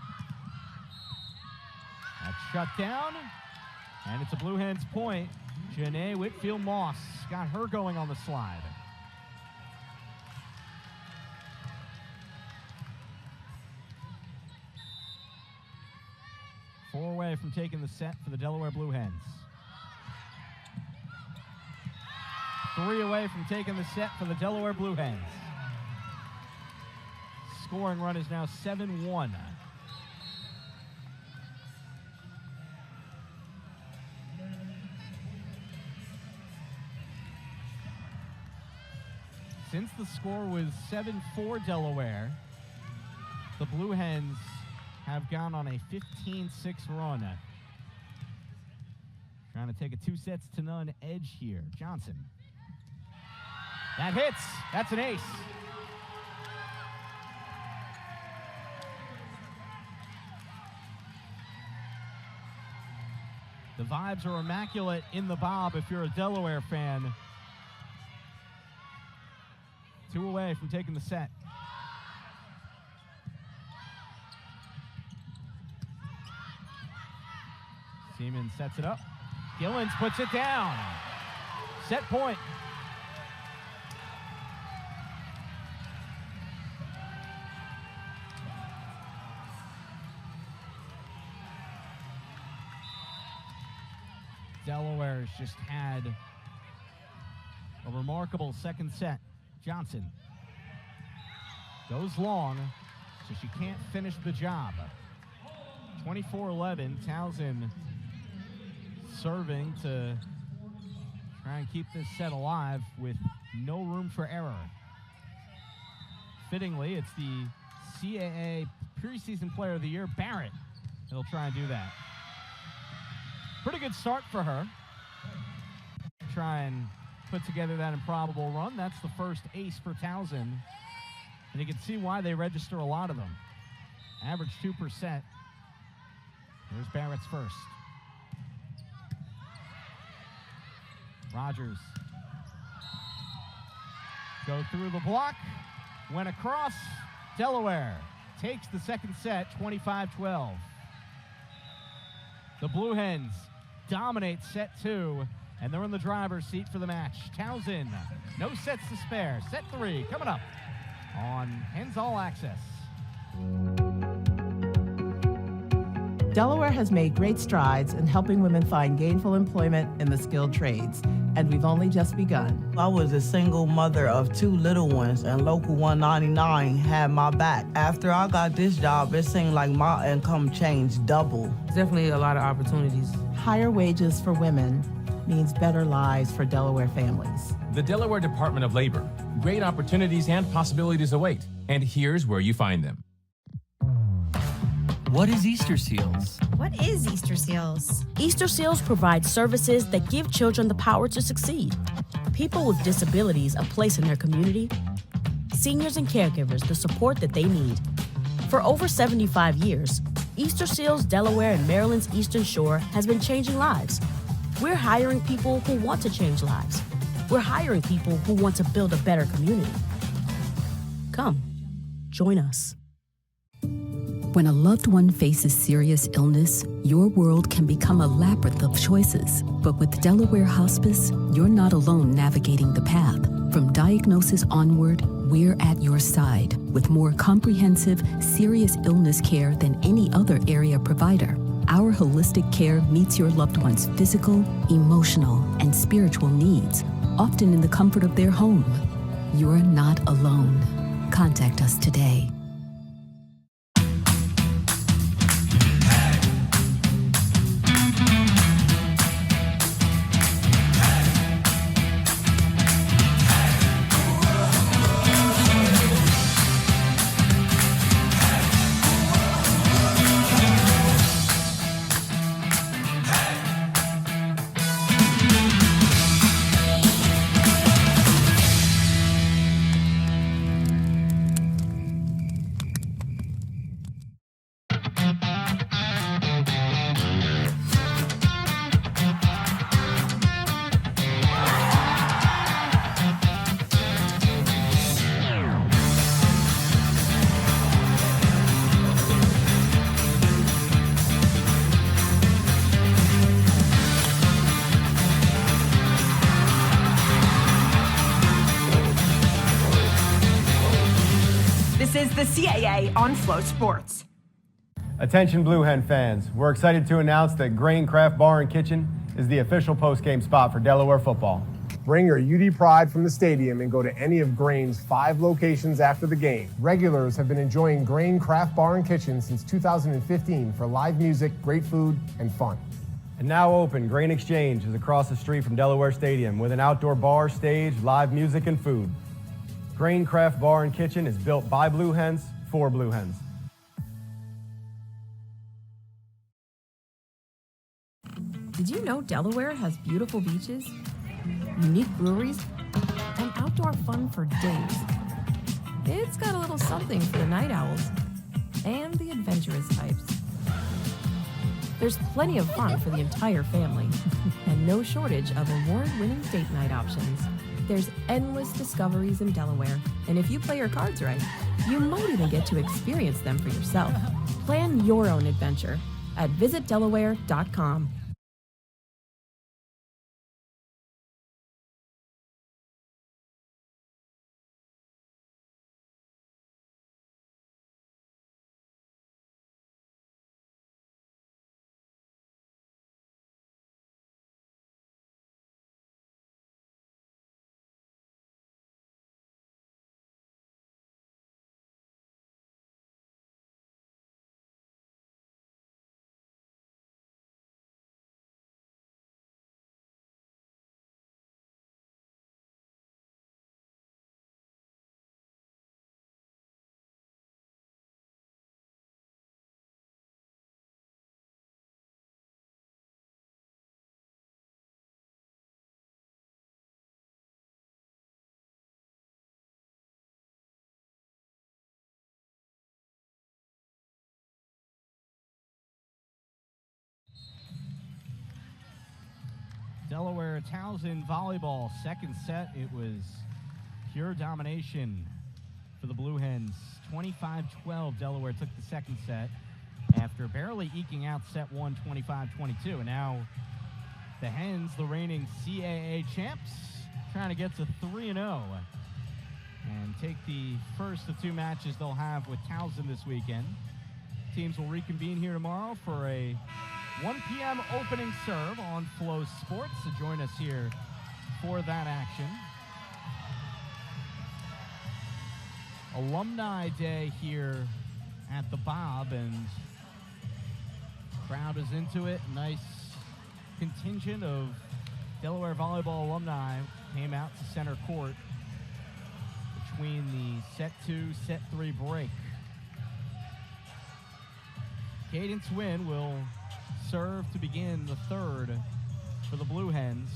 That's shut down, and it's a Blue Hens point. Janae Whitfield-Moss got her going on the slide. Four away from taking the set for the Delaware Blue Hens. 3 away from taking the set for the Delaware Blue Hens. Scoring run is now 7-1. Since the score was 7-4 Delaware, the Blue Hens have gone on a 15-6 run. Trying to take a 2-0 edge here. Johnson. That hits. That's an ace. The vibes are immaculate in the Bob if you're a Delaware fan. 2 away from taking the set. Siemens sets it up. Gillens puts it down. Set point. Delaware has just had a remarkable second set. Johnson goes long, so she can't finish the job. 24-11, Towson serving to try and keep this set alive with no room for error. Fittingly, it's the CAA Preseason Player of the Year, Barrett, that'll try and do that. Pretty good start for her. Try and put together that improbable run. That's the first ace for Towson. And you can see why they register a lot of them. Average 2%. Here's Barrett's first. Rogers. Go through the block. Went across. Delaware takes the second set, 25-12. The Blue Hens dominate set 2, and they're in the driver's seat for the match. Towson, no sets to spare. Set 3 coming up on Hens All Access. Delaware has made great strides in helping women find gainful employment in the skilled trades, and we've only just begun. I was a single mother of 2 little ones, and Local 199 had my back. After I got this job, it seemed like my income changed double. Definitely a lot of opportunities. Higher wages for women means better lives for Delaware families. The Delaware Department of Labor. Great opportunities and possibilities await, and here's where you find them. What is Easter Seals? What is Easter Seals? Easter Seals provides services that give children the power to succeed. People with disabilities a place in their community. Seniors and caregivers the support that they need. For over 75 years, Easter Seals Delaware and Maryland's Eastern Shore has been changing lives. We're hiring people who want to change lives. We're hiring people who want to build a better community. Come, join us. When a loved one faces serious illness, your world can become a labyrinth of choices. But with Delaware Hospice, you're not alone navigating the path. From diagnosis onward, we're at your side with more comprehensive, serious illness care than any other area provider. Our holistic care meets your loved one's physical, emotional, and spiritual needs, often in the comfort of their home. You're not alone. Contact us today. This is the CAA on Flow Sports. Attention Blue Hen fans, we're excited to announce that Grain Craft Bar and Kitchen is the official post-game spot for Delaware football. Bring your UD pride from the stadium and go to any of Grain's 5 locations after the game. Regulars have been enjoying Grain Craft Bar and Kitchen since 2015 for live music, great food, and fun. And now open, Grain Exchange is across the street from Delaware Stadium with an outdoor bar, stage, live music, and food. Grain Craft Bar and Kitchen is built by Blue Hens for Blue Hens. Did you know Delaware has beautiful beaches, unique breweries, and outdoor fun for days? It's got a little something for the night owls and the adventurous types. There's plenty of fun for the entire family and no shortage of award-winning date night options. There's endless discoveries in Delaware, and if you play your cards right, you might even get to experience them for yourself. Plan your own adventure at visitdelaware.com. Delaware Towson volleyball, second set. It was pure domination for the Blue Hens, 25-12, Delaware took the second set after barely eking out set one, 25-22. And now the Hens, the reigning CAA champs, trying to get to 3-0 and take the first of two matches they'll have with Towson this weekend. Teams will reconvene here tomorrow for a 1 p.m. opening serve on Flow Sports. So join us here for that action. Alumni Day here at the Bob, and crowd is into it. Nice contingent of Delaware volleyball alumni came out to center court between the set 2, set 3 break. Cadence Wynn will serve to begin the third for the Blue Hens.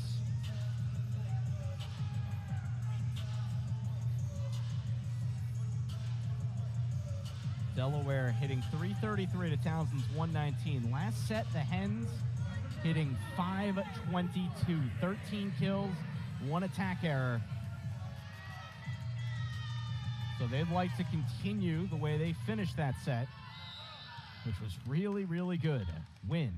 Delaware hitting 333 to Towson's 119. Last set, the Hens hitting 522. 13 kills, 1 attack error. So they'd like to continue the way they finished that set, which was really, really good. Win.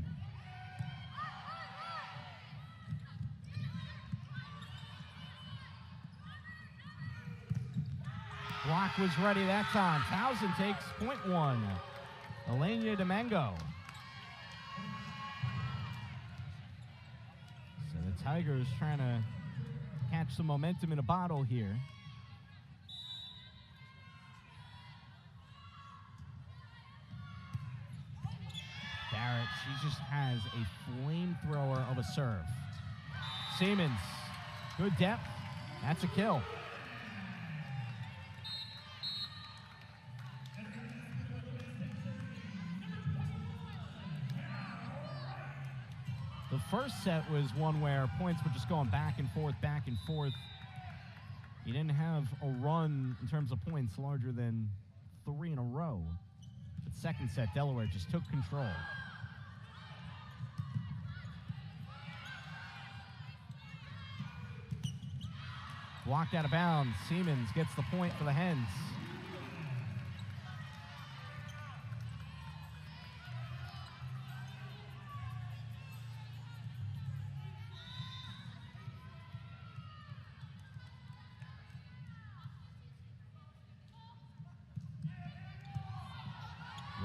Block was ready that time. Towson takes point one. Elena Domingo. So the Tigers trying to catch some momentum in a bottle here. Barrett, she just has a flamethrower of a serve. Siemens, good depth. That's a kill. The first set was one where points were just going back and forth, back and forth. You didn't have a run in terms of points larger than 3 in a row. But second set, Delaware just took control. Blocked out of bounds. Siemens gets the point for the Hens.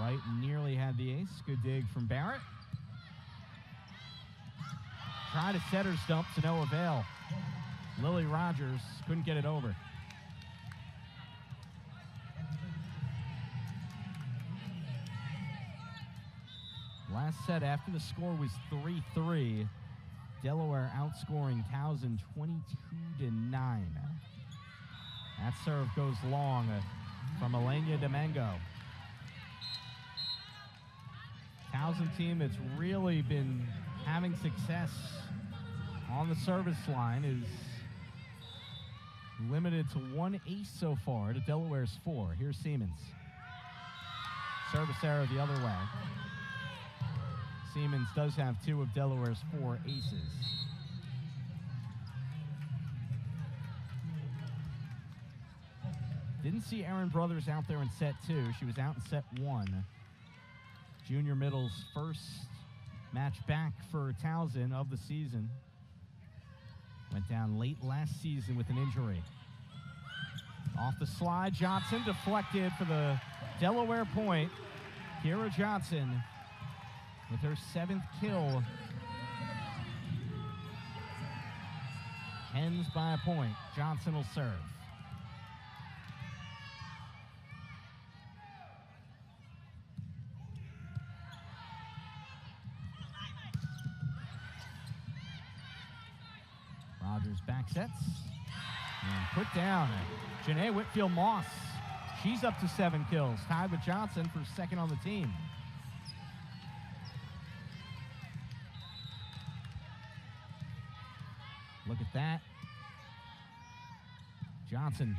Wright nearly had the ace. Good dig from Barrett. Tried a setter stump to no avail. Lily Rogers couldn't get it over. Last set after the score was 3-3. Delaware outscoring Towson 22-9. That serve goes long from Elena Domingo. Towson team that's really been having success on the service line is limited to 1 ace so far to Delaware's 4. Here's Siemens. Service error the other way. Siemens does have 2 of Delaware's 4 aces. Didn't see Erin Brothers out there in set 2. She was out in set 1. Junior middle's first match back for Towson of the season. Went down late last season with an injury. Off the slide, Johnson deflected for the Delaware point. Kira Johnson with her 7th kill. Hens by a point. Johnson will serve. Rogers back sets and put down. Janae Whitfield-Moss. She's up to 7 kills, tied with Johnson for 2nd on the team. Look at that. Johnson,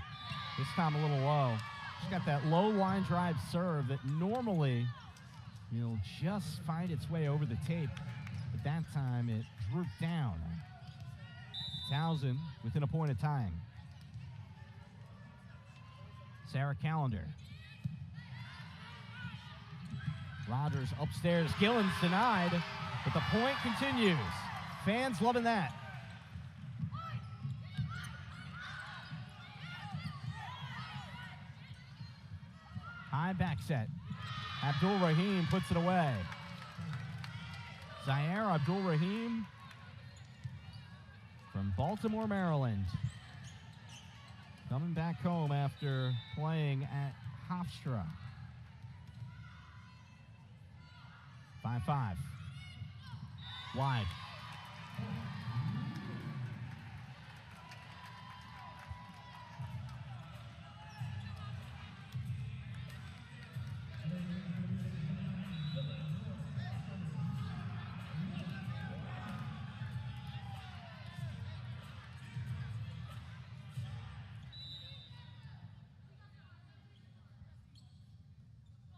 this time a little low. She's got that low line drive serve that normally will just find its way over the tape, but that time it drooped down. Towson within a point of tying. Sarah Callender. Rogers upstairs. Gillen's denied, but the point continues. Fans loving that. High back set. Abdul Rahim puts it away. Zaire Abdul Rahim from Baltimore, Maryland. Coming back home after playing at Hofstra. 5-5. Wide.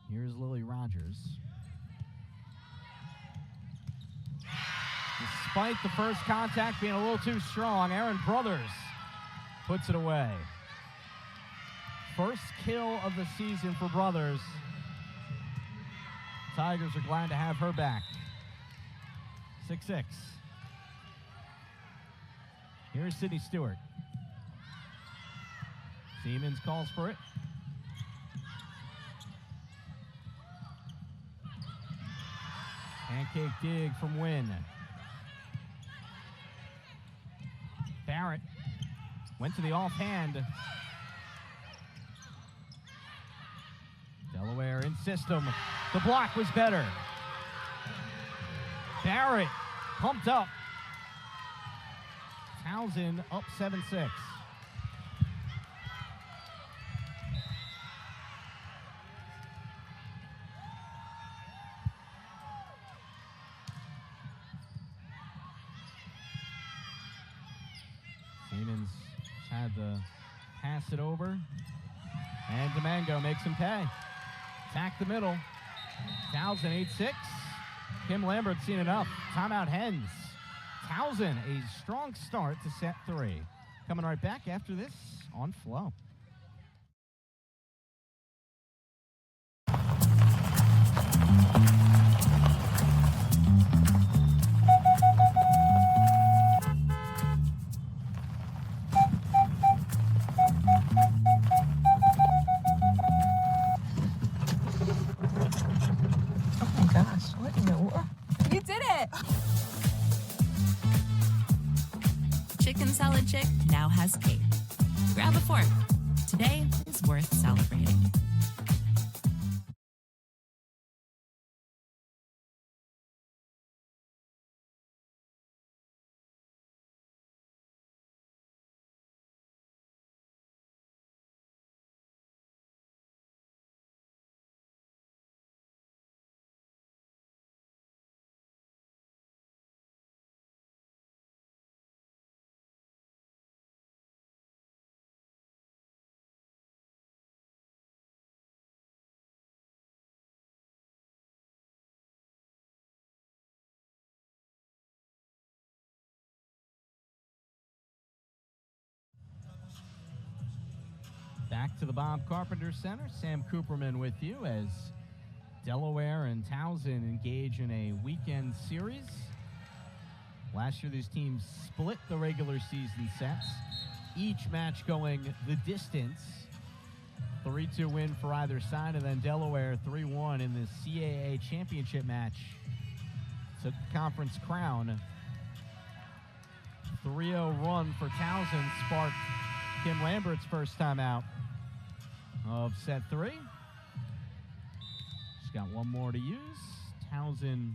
Here's Lily Rogers. Despite the first contact being a little too strong, Aaron Brothers puts it away. First kill of the season for Brothers. Tigers are glad to have her back. 6-6. Here's Sydney Stewart. Siemens calls for it. Pancake dig from Wynn. Barrett went to the offhand. Delaware in system. The block was better. Barrett pumped up. Towson up 7-6. Siemens had to pass it over, and Domingo makes him pay. Attack the middle. Towson 8-6. Kim Lambert's seen enough. Timeout Hens. Towson, a strong start to set 3. Coming right back after this on Flow. Chicken Salad Chick now has cake. Grab a fork. Today is worth celebrating. Back to the Bob Carpenter Center. Sam Cooperman with you as Delaware and Towson engage in a weekend series. Last year, these teams split the regular season sets, each match going the distance. 3-2 win for either side, and then Delaware 3-1 in the CAA championship match. Took the conference crown. 3-0 run for Towson sparked Kim Lambert's first time out of set 3. She's got one more to use. Towson,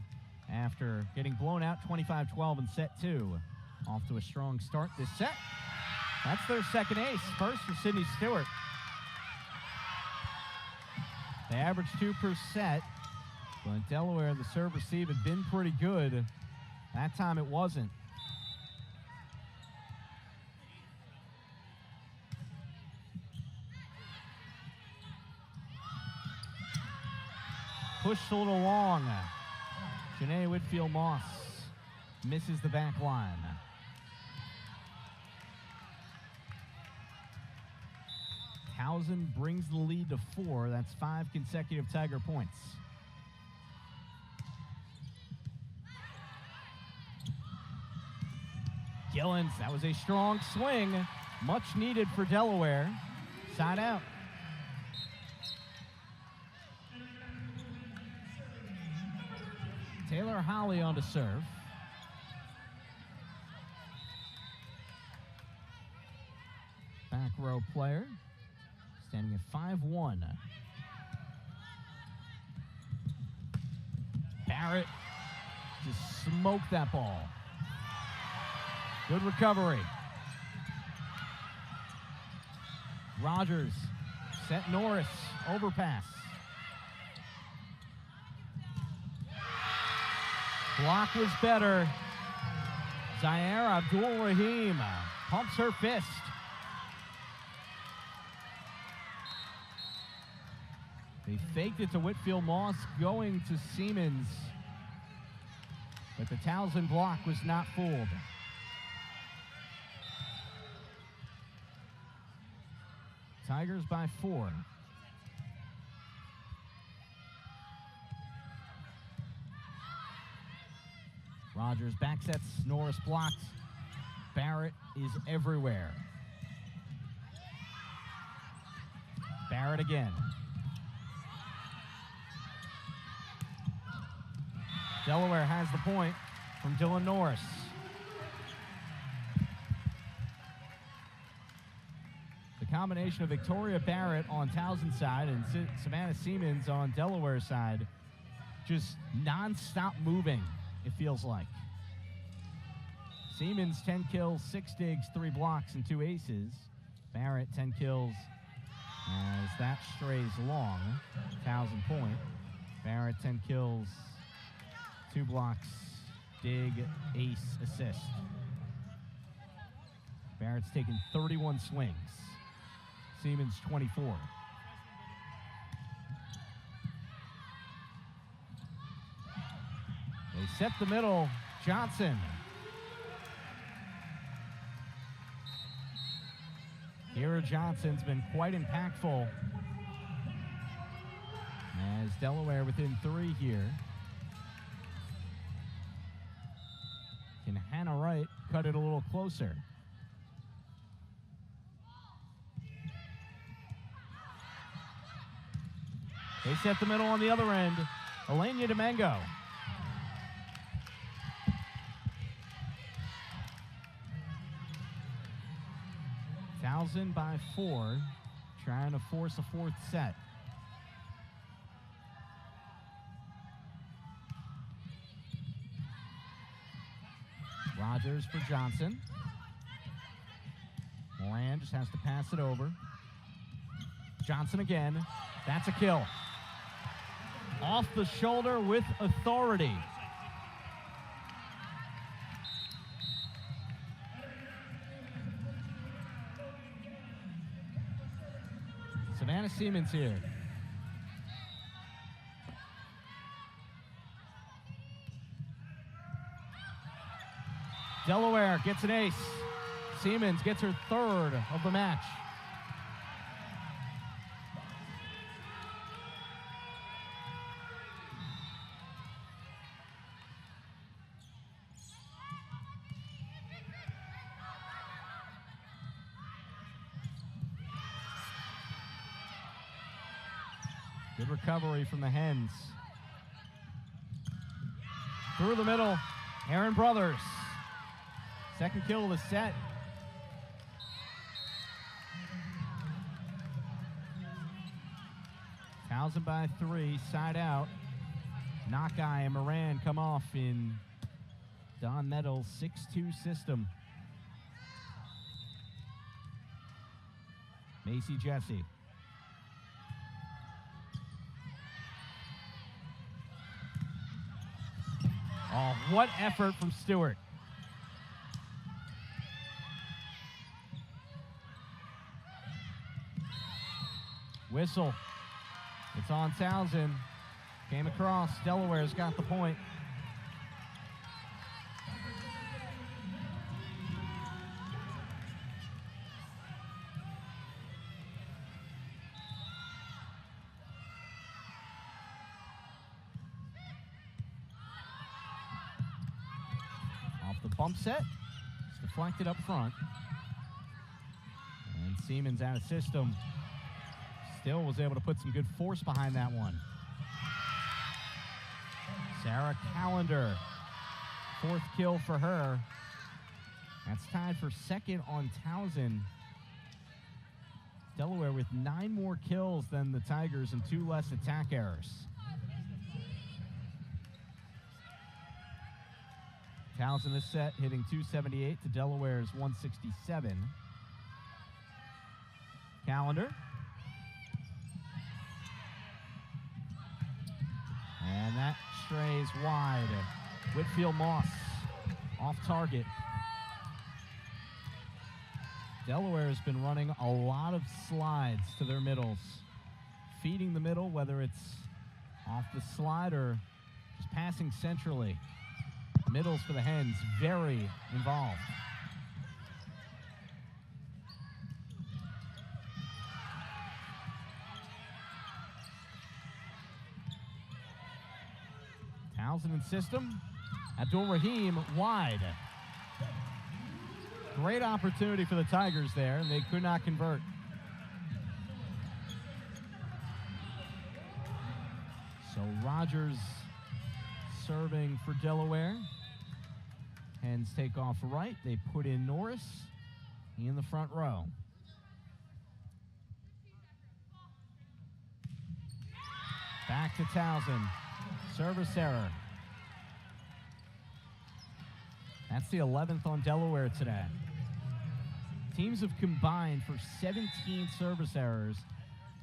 after getting blown out 25-12 in set 2, off to a strong start this set. That's their second ace, first for Sydney Stewart. They average 2 per set, but Delaware, the serve receive had been pretty good. That time it wasn't. Pushed a little long. Janae Whitfield-Moss misses the back line. Towson brings the lead to 4. That's 5 consecutive Tiger points. Gillens, that was a strong swing. Much needed for Delaware. Side out. Taylor Holly on to serve. Back row player, standing at 5'1". Barrett just smoked that ball. Good recovery. Rogers set Norris, overpass. Block was better. Zaire Abdul-Rahim pumps her fist. They faked it to Whitfield Moss, going to Siemens. But the Towson block was not fooled. Tigers by 4. Rogers back sets, Norris blocked. Barrett is everywhere. Barrett again. Delaware has the point from Dylan Norris. The combination of Victoria Barrett on Towson's side and Savannah Siemens on Delaware's side, just non-stop moving, it feels like. Siemens 10 kills, 6 digs, 3 blocks, and 2 aces. Barrett 10 kills as that strays long. Towson point. Barrett 10 kills, 2 blocks, dig, ace, assist. Barrett's taken 31 swings. Siemens 24. They set the middle. Johnson. Kira Johnson's been quite impactful as Delaware within 3 here. Can Hannah Wright cut it a little closer? They set the middle on the other end. Elenia Domingo. Towson by 4, trying to force a 4th set. Rogers for Johnson. Moran just has to pass it over. Johnson again. That's a kill. Off the shoulder with authority. Savannah Siemens here. Delaware gets an ace. Siemens gets her 3rd of the match. Good recovery from the Hens. Through the middle, Aaron Brothers. 2nd kill of the set. Towson by 3, side out. Nakai and Moran come off in Don Nettles' 6-2 system. Macy Jesse. Oh, what effort from Stewart. Whistle. It's on Towson. Came across. Delaware's got the point. Off the bump set. It's deflected up front. And Siemens out of system. Still was able to put some good force behind that one. Sarah Callender, 4th kill for her. That's tied for 2nd on Towson. Delaware with 9 more kills than the Tigers and 2 less attack errors. Towson this set hitting 278 to Delaware's 167. Callender. And that strays wide. Whitfield Moss off target. Delaware has been running a lot of slides to their middles. Feeding the middle, whether it's off the slide or just passing centrally. Middles for the Hens, very involved. Towson in system. Abdul Rahim wide. Great opportunity for the Tigers there, and they could not convert. So Rogers serving for Delaware. Hens take off right. They put in Norris in the front row. Back to Towson. Service error. That's the 11th on Delaware today. Teams have combined for 17 service errors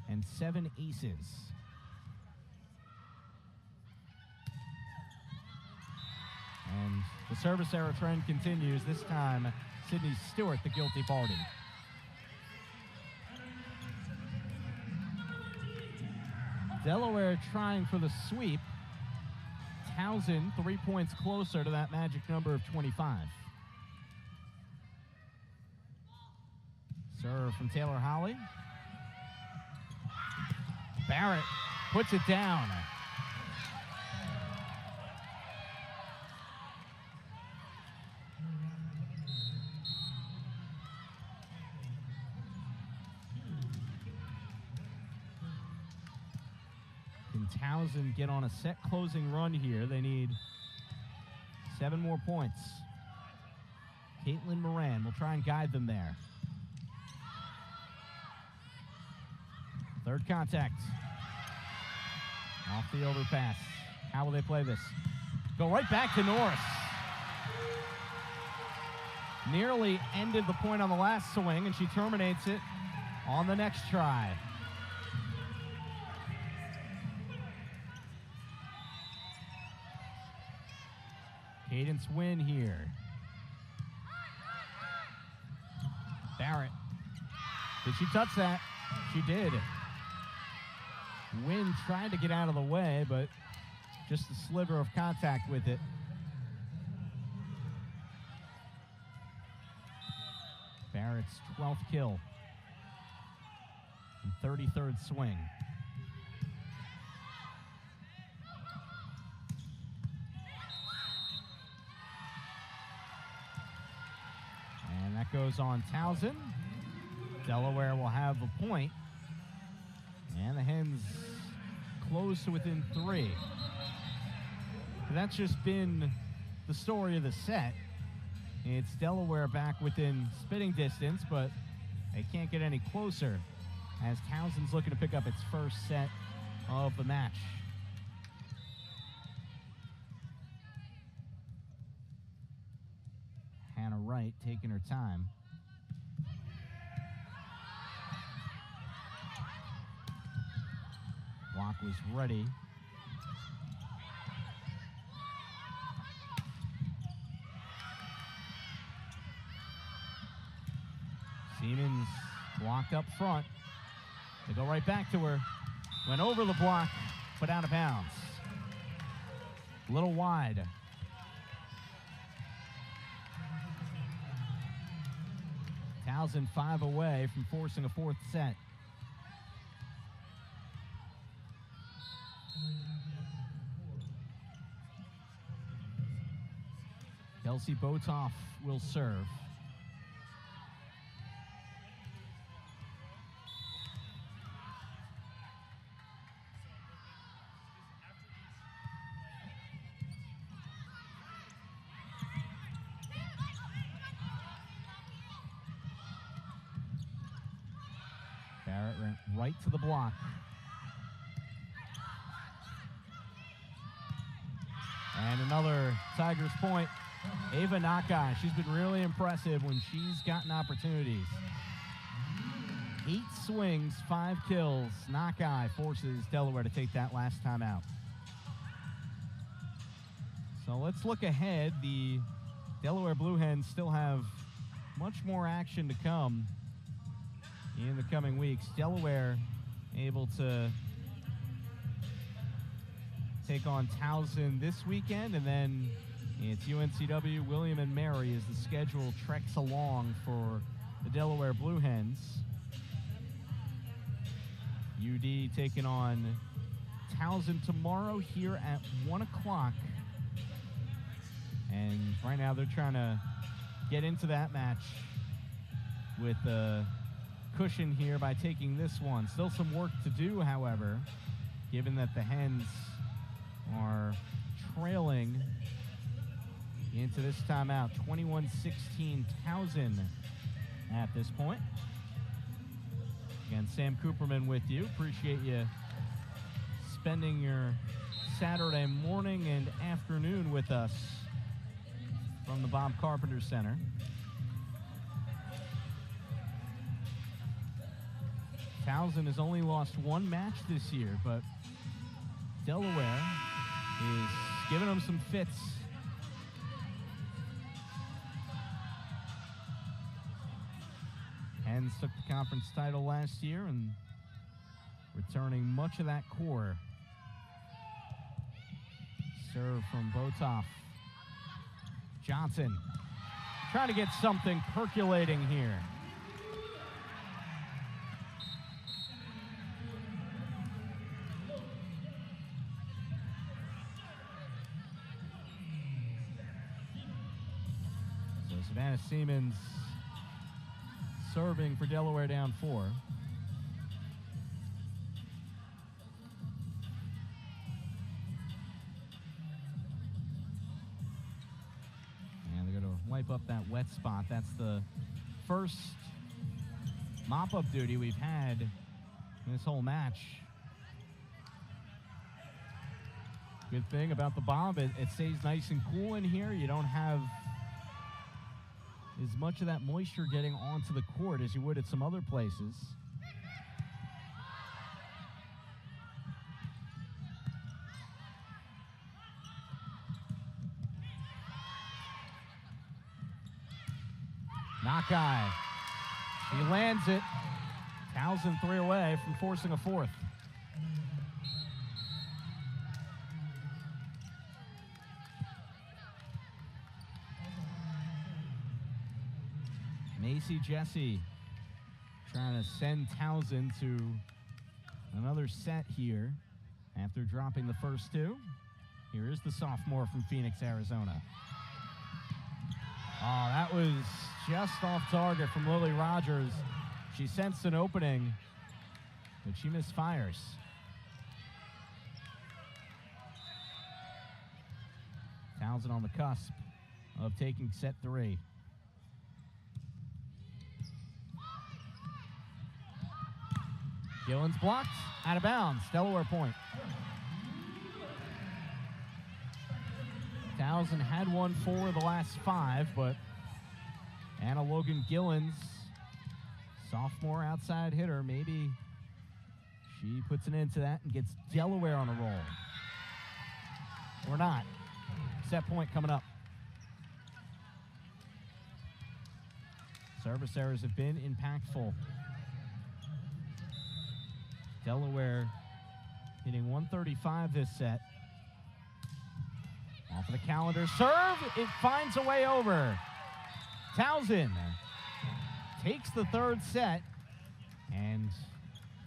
and 7 aces. And the service error trend continues. This time, Sydney Stewart, the guilty party. Delaware trying for the sweep. Towson 3 points closer to that magic number of 25. Serve from Taylor Holly. Barrett puts it down. Can Towson get on a set closing run here? They need 7 more points. Kaitlyn Moran will try and guide them there. Third contact. Off the overpass. How will they play this? Go right back to Norris. Nearly ended the point on the last swing, and she terminates it on the next try. Cadence win here. Barrett. Did she touch that? She did. Wynn tried to get out of the way, but just a sliver of contact with it. Barrett's 12th kill and 33rd swing. And that goes on Towson. Delaware will have a point. And the Hens close to within 3. That's just been the story of the set. It's Delaware back within spitting distance, but they can't get any closer as Towson's looking to pick up its first set of the match. Hannah Wright taking her time. Block was ready. Siemens blocked up front. They go right back to her. Went over the block, but out of bounds. A little wide. Towson 5 away from forcing a 4th set. Kelsey Botoff will serve. Barrett went right to the block. And another Tigers point. Ava Nakai, she's been really impressive when she's gotten opportunities. 8 swings, 5 kills. Nakai forces Delaware to take that last time out. So let's look ahead. The Delaware Blue Hens still have much more action to come in the coming weeks. Delaware able to take on Towson this weekend, and then it's UNCW, William and Mary as the schedule treks along for the Delaware Blue Hens. UD taking on Towson tomorrow here at 1 o'clock. And right now they're trying to get into that match with a cushion here by taking this one. Still some work to do, however, given that the Hens are trailing into this timeout. 21-16 Towson at this point. Again, Sam Cooperman with you. Appreciate you spending your Saturday morning and afternoon with us from the Bob Carpenter Center. Towson has only lost 1 match this year, but Delaware is giving them some fits. Hens took the conference title last year and returning much of that core. Serve from Botoff. Johnson trying to get something percolating here. So Savannah Siemens serving for Delaware down 4. Wipe up that wet spot. That's the first mop-up duty we've had in this whole match. Good thing about the bomb, it stays nice and cool in here. You don't have as much of that moisture getting onto the court as you would at some other places. Nakai, he lands it. Towson 3 away from forcing a 4th. Macy Jesse trying to send Towson to another set here after dropping the first 2. Here is the sophomore from Phoenix, Arizona. Oh, that was just off target from Lily Rogers. She sensed an opening, but she misfires. Towson on the cusp of taking set 3. Gillen's blocked, out of bounds, Delaware point. Towson had won 4 of the last 5, but Anna Logan Gillens, sophomore outside hitter, maybe she puts an end to that and gets Delaware on a roll. Or not. Set point coming up. Service errors have been impactful. Delaware hitting 135 this set. Off of the calendar, serve, it finds a way over. Towson takes the 3rd set. And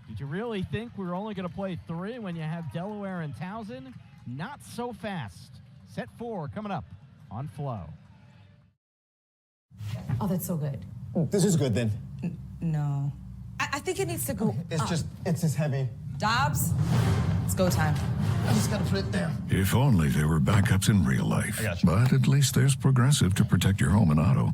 did you really think we were only going to play 3 when you have Delaware and Towson? Not so fast. Set 4 coming up on Flow. Oh, that's so good. This is good then. No. I think it needs to go It's up. it's just heavy. Dobbs, it's go time. I just gotta put it there. If only there were backups in real life. But at least there's Progressive to protect your home and auto.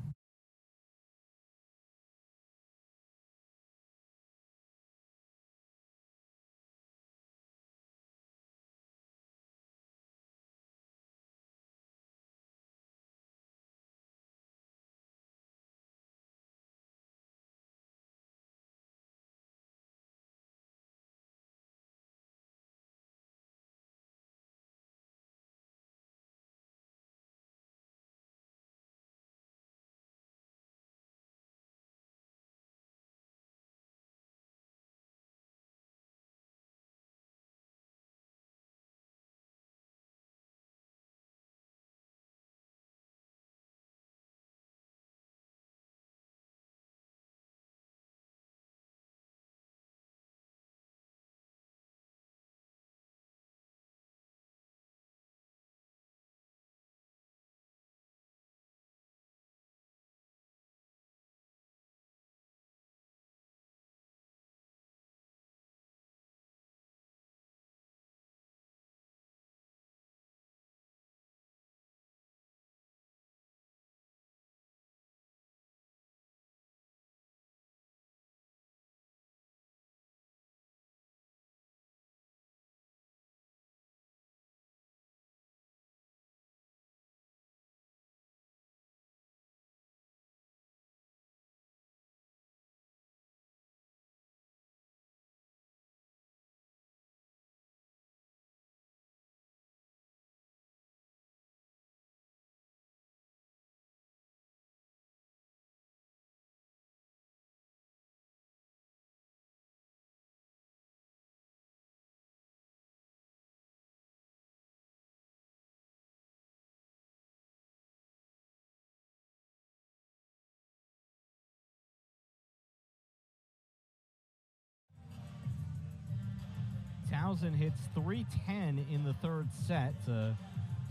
Towson hits 310 in the third set to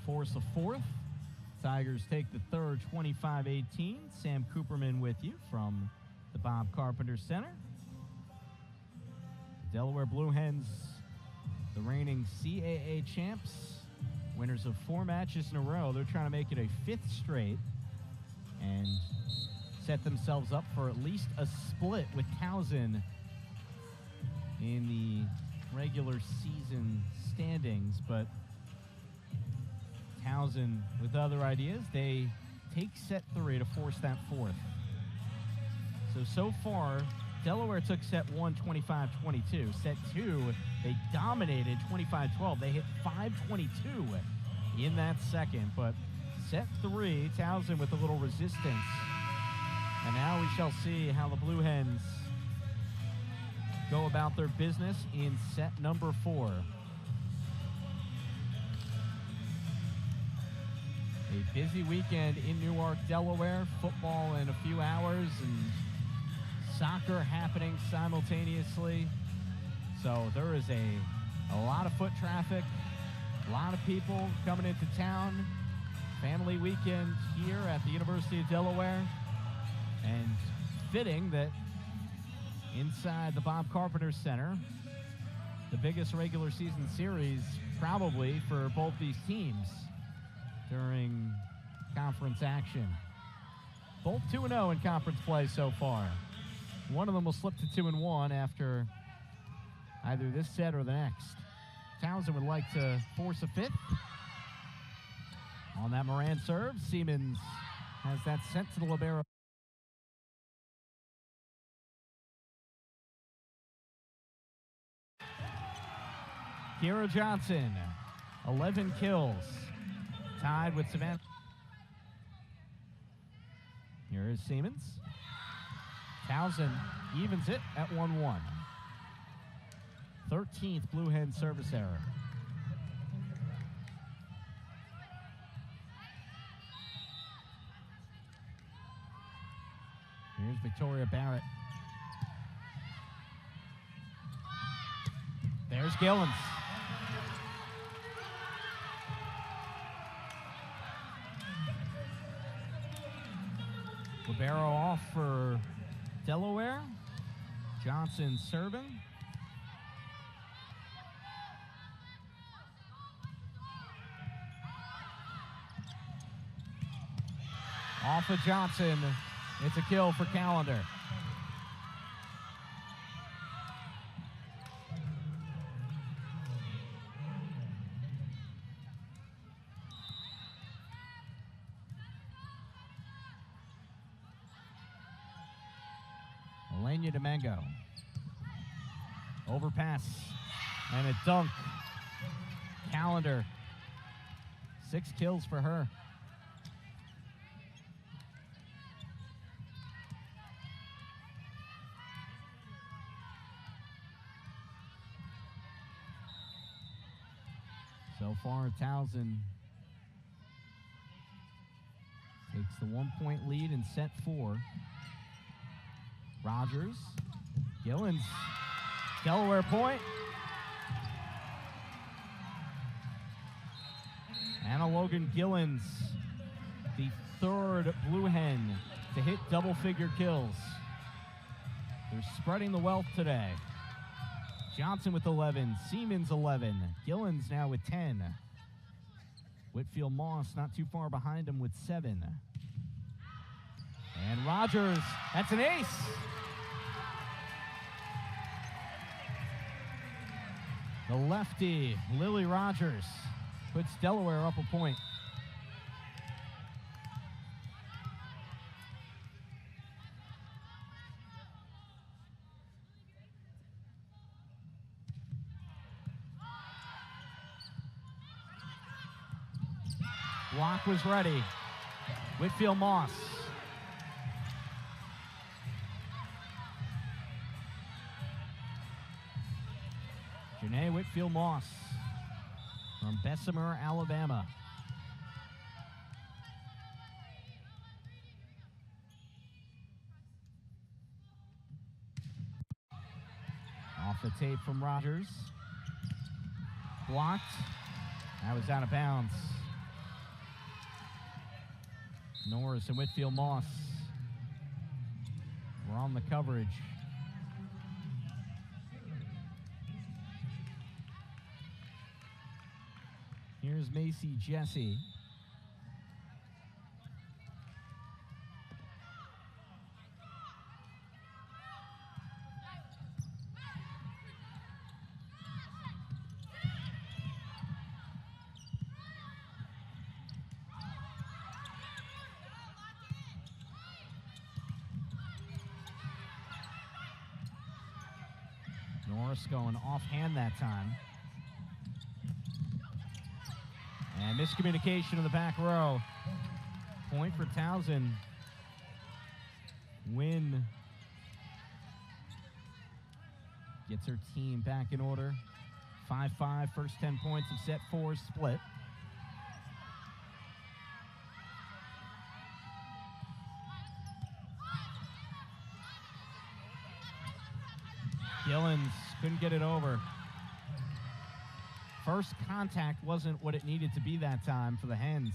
force a fourth. Tigers take the third 25-18. Sam Cooperman with you from the Bob Carpenter Center. Delaware Blue Hens, the reigning CAA champs, winners of 4 matches in a row. They're trying to make it a 5th straight and set themselves up for at least a split with Towson in the regular season standings. But Towson with other ideas. They take set 3 to force that 4th. So far, Delaware took set 1, 25-22. Set 2, they dominated 25-12. They hit 522 in that second. But set 3, Towson with a little resistance. And now we shall see how the Blue Hens go about their business in set number 4. A busy weekend in Newark, Delaware. Football in a few hours and soccer happening simultaneously. So there is a lot of foot traffic, a lot of people coming into town. Family weekend here at the University of Delaware. And fitting that inside the Bob Carpenter Center, the biggest regular season series probably for both these teams during conference action. Both 2-0 in conference play so far. One of them will slip to 2-1 after either this set or the next. Towson would like to force a 5th. On that Moran serve, Siemens has that sent to the libero. Kira Johnson, 11 kills, tied with Savannah. Here is Siemens. Towson evens it at 1-1. 13th Blue Hen service error. Here's Victoria Barrett. There's Gillens. Libero off for Delaware. Johnson serving. Off of Johnson. It's a kill for Callender. Elena Domingo. Overpass and a dunk. Callender. 6 kills for her. So far, Towson takes the 1-point lead in set 4. Rogers, Gillens, Delaware point. Anna Logan Gillens, the 3rd Blue Hen to hit double-figure kills. They're spreading the wealth today. Johnson with 11, Siemens 11, Gillens now with 10. Whitfield Moss not too far behind him with 7. And Rogers, that's an ace. The lefty, Lily Rogers, puts Delaware up a point. Block was ready. Whitfield Moss. Janae Whitfield Moss from Bessemer, Alabama. Off the tape from Rogers. Blocked. That was out of bounds. Norris and Whitfield Moss were on the coverage. Here's Macy Jesse. Norris going offhand that time. And miscommunication in the back row. Point for Towson. Win gets her team back in order. 5-5, first 10 points of set 4 split. Gillens couldn't get it over. First contact wasn't what it needed to be that time for the Hens.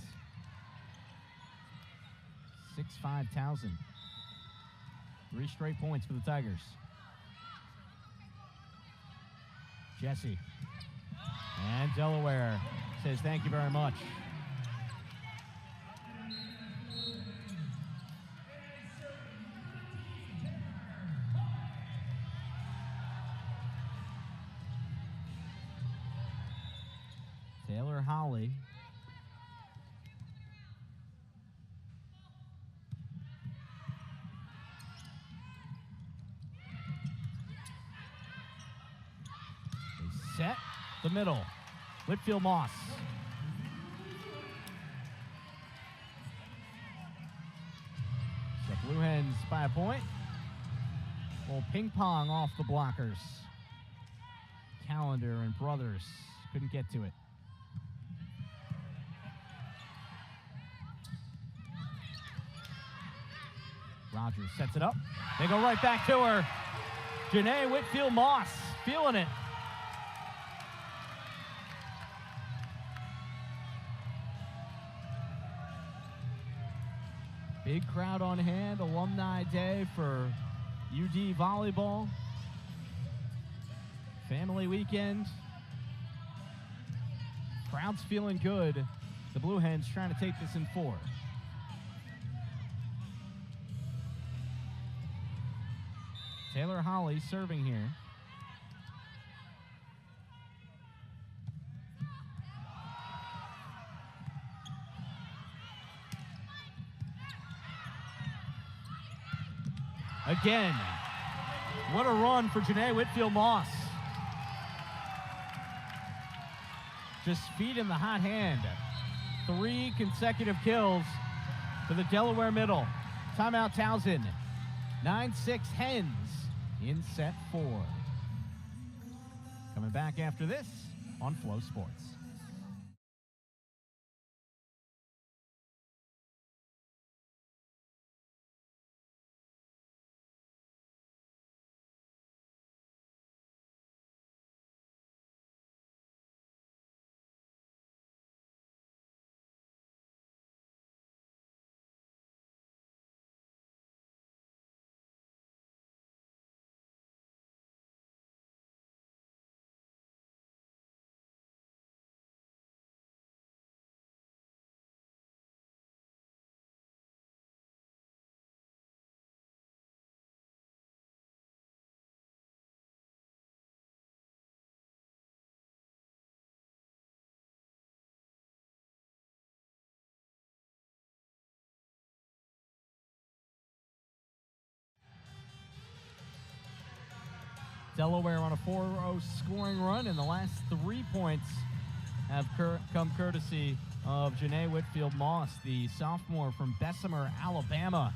6-5 Towson. 3 straight points for the Tigers. Jesse. And Delaware says thank you very much. Taylor Holly. They set the middle. Whitfield Moss. The Blue Hens by a point. Little ping pong off the blockers. Callender and Brothers couldn't get to it. Rogers sets it up. They go right back to her. Janae Whitfield Moss feeling it. Big crowd on hand. Alumni Day for UD Volleyball. Family weekend. Crowd's feeling good. The Blue Hens trying to take this in 4. Taylor Holly serving here. Again, what a run for Janae Whitfield Moss. Just feet in the hot hand. 3 consecutive kills to the Delaware middle. Timeout Towson. 9-6 Hens in set 4. Coming back after this on Flow Sports. Delaware on a 4-0 scoring run, and the last 3 points have come courtesy of Janae Whitfield Moss, the sophomore from Bessemer, Alabama,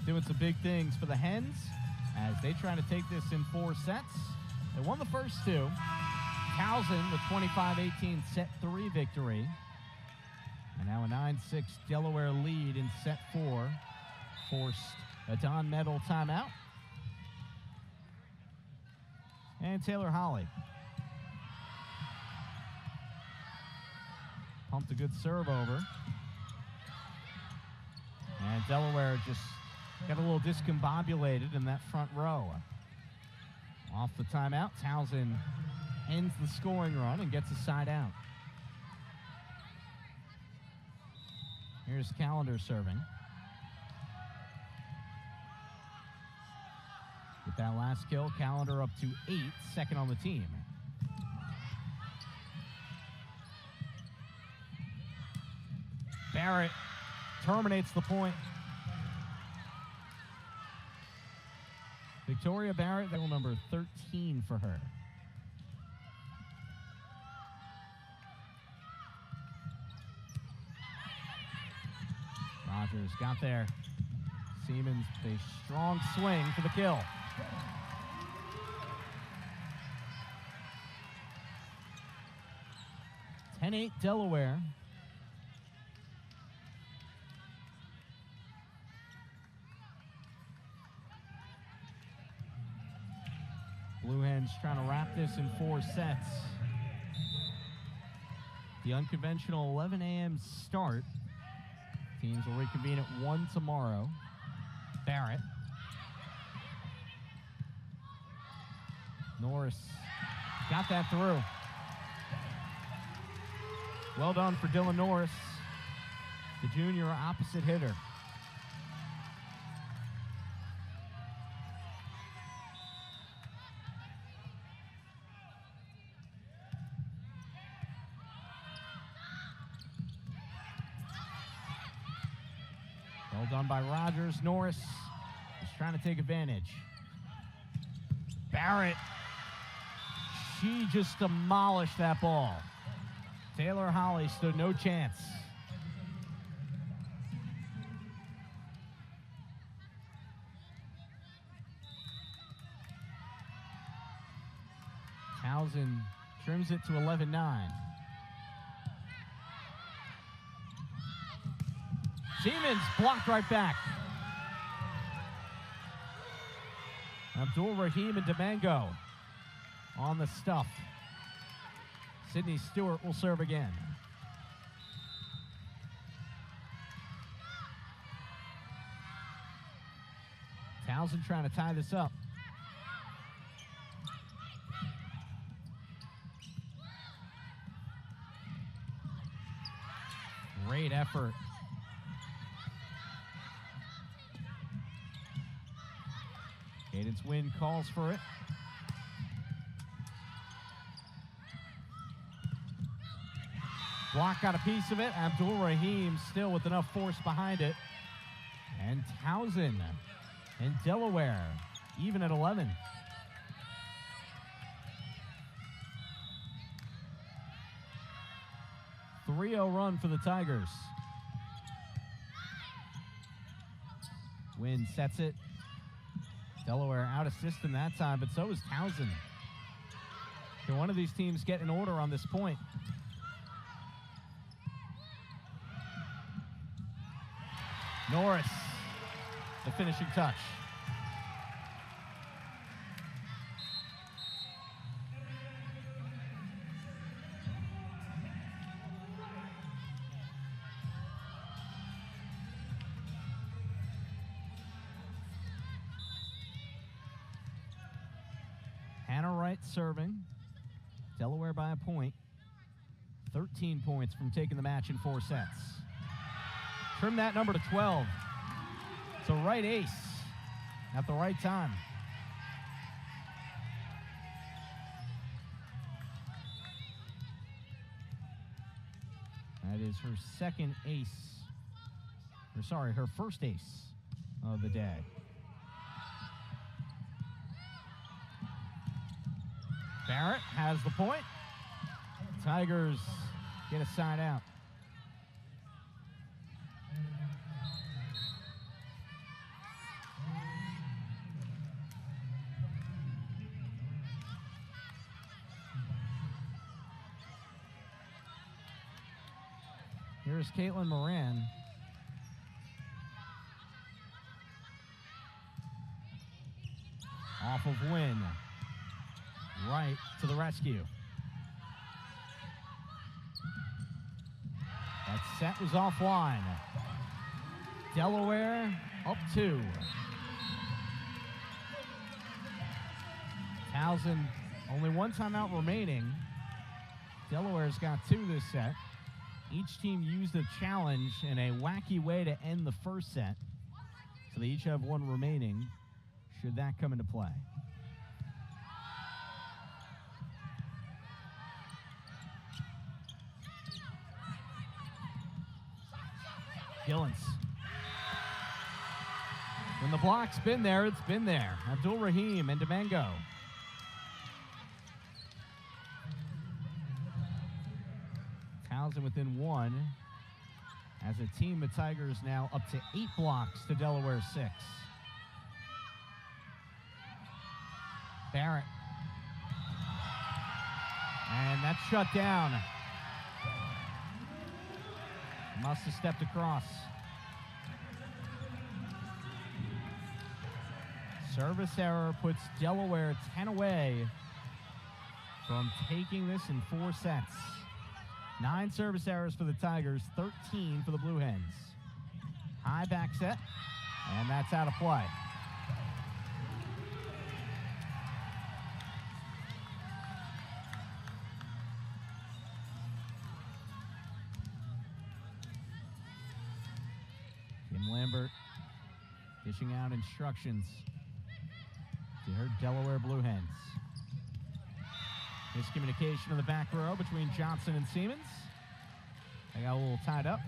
doing some big things for the Hens as they try to take this in 4 sets. They won the first 2. Towson with 25-18 set 3 victory. And now a 9-6 Delaware lead in set 4. Forced a Don Medal timeout. And Taylor Holly. Pumped a good serve over. And Delaware just got a little discombobulated in that front row. Off the timeout, Towson ends the scoring run and gets a side out. Here's Callender serving. With that last kill, Callender up to 8, second on the team. Barrett terminates the point. Victoria Barrett, that will number 13 for her. Rogers got there. Siemens with a strong swing for the kill. (10-8) Delaware. Blue Hens trying to wrap this in 4 sets. The unconventional 11 a.m. start. Teams will reconvene at 1 tomorrow. Barrett. Norris got that through. Well done for Dylan Norris, the junior opposite hitter. Well done by Rogers. Norris is trying to take advantage. Barrett, she just demolished that ball. Taylor Holly stood no chance. Towson trims it to 11-9. Siemens blocked right back. Abdul Rahim and Domingo on the stuff. Sydney Stewart will serve again. Towson trying to tie this up. Great effort. Cadence Wynn calls for it. Block got a piece of it. Abdul Rahim still with enough force behind it. And Towson and Delaware even at 11. A 3-0 run for the Tigers. Wynn sets it. Delaware out of system that time, but so is Towson. Can one of these teams get an order on this point? Norris, the finishing touch. Hannah Wright serving. Delaware by a point. 13 points from taking the match in 4 sets. Trim that number to 12. It's a right ace at the right time. That is her second ace. Or sorry, her first ace of the day. Barrett has the point. Tigers get a side out. Here's Kaitlyn Moran. Off of Wynn. Right to the rescue. That set was offline. Delaware up 2. Towson, only one timeout remaining. Delaware's got 2 this set. Each team used a challenge in a wacky way to end the first set. So they each have 1 remaining, should that come into play. Gillens. When the block's been there, it's been there. Abdul Rahim and Domingo. Towson within 1. As a team, the Tigers now up to 8 blocks to Delaware 6. Barrett. And that's shut down. Must have stepped across. Service error puts Delaware 10 away from taking this in 4 sets. 9 service errors for the Tigers, 13 for the Blue Hens. High back set, and that's out of play. Kim Lambert dishing out instructions to her Delaware Blue Hens. Miscommunication in the back row between Johnson and Siemens. They got a little tied up.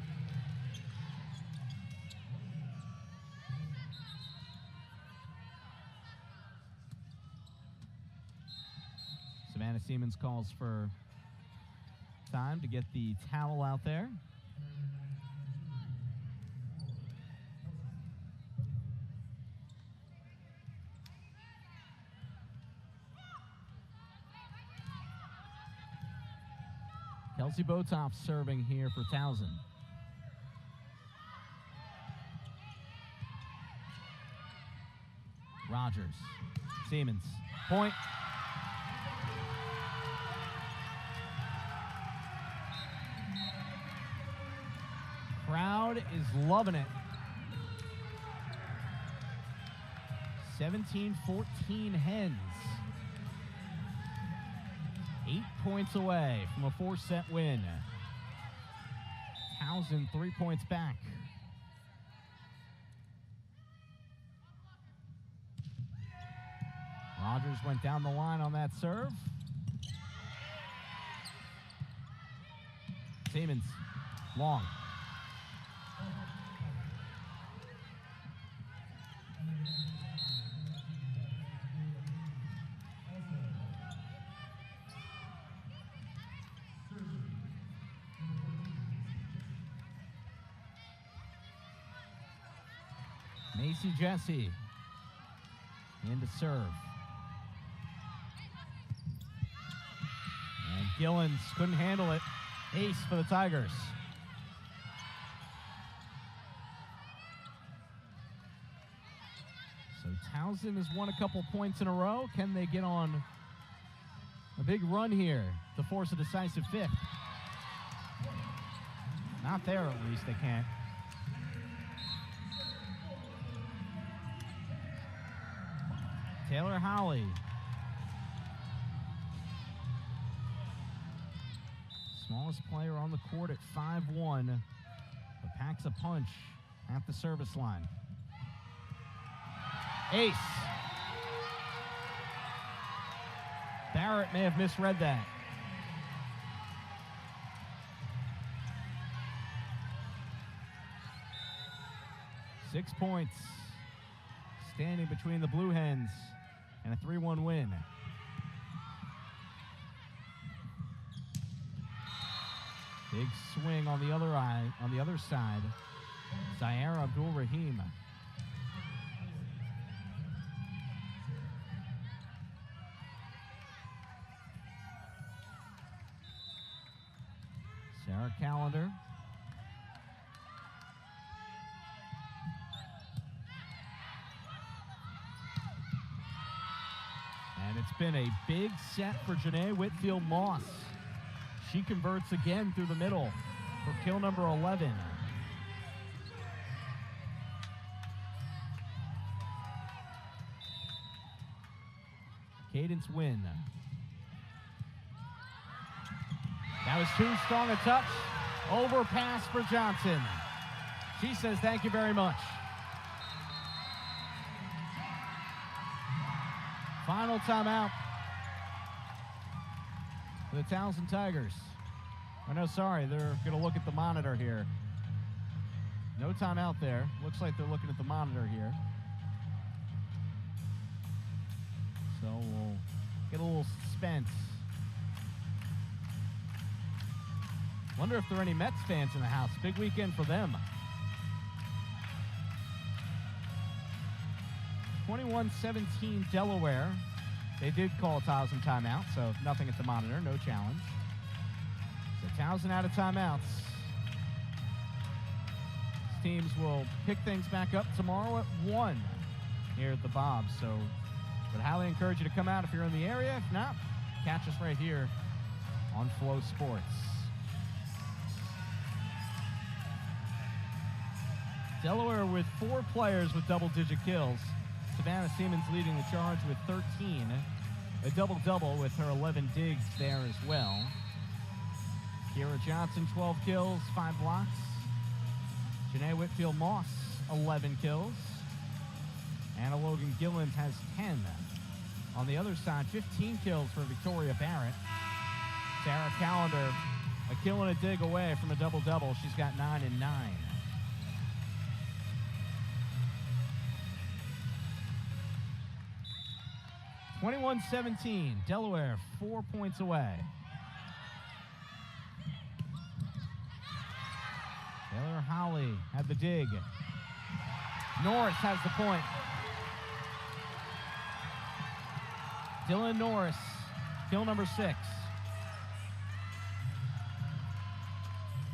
Savannah Siemens calls for time to get the towel out there. Kelsey Botoff serving here for Towson. Rogers. Siemens. Point. Crowd is loving it. 17-14 Hens. 8 points away from a 4-set win. Towson 3 points back. Rogers went down the line on that serve. Siemens, long. Macy Jesse in to serve. And Gillens couldn't handle it. Ace for the Tigers. So Towson has won a couple points in a row. Can they get on a big run here to force a decisive 5th? Not there, at least they can't. Taylor Howley. Smallest player on the court at 5'1", but packs a punch at the service line. Ace. Barrett may have misread that. Six points standing between the Blue Hens and a 3-1 win. Big swing on the other side. Zaire Abdul Rahim. Sarah Callender. And it's been a big set for Janae Whitfield-Moss. She converts again through the middle. for kill number 11. Cadence win. That was too strong a touch. Overpass for Johnson. She says thank you very much. Final timeout for the Towson Tigers. Oh, no, sorry, they're going to look at the monitor here. No timeout there. Looks like they're looking at the monitor here. So we'll get a little suspense. Wonder if there are any Mets fans in the house. Big weekend for them. 21-17 Delaware. They did call a Towson timeout, so nothing at the monitor, no challenge. So Towson out of timeouts. These teams will pick things back up tomorrow at 1 here at the Bob. So would highly encourage you to come out if you're in the area. If not, catch us right here on Flow Sports. Delaware with 4 players with double-digit kills. Savannah Siemens leading the charge with 13. A double-double with her 11 digs there as well. Kira Johnson, 12 kills, 5 blocks. Janae Whitfield-Moss, 11 kills. Anna Logan Gilland has 10. On the other side, 15 kills for Victoria Barrett. Sarah Callender, a kill and a dig away from a double-double. She's got 9 and 9. (21-17), Delaware 4 points away. Taylor Holly had the dig. Norris has the point. Dylan Norris, kill number 6.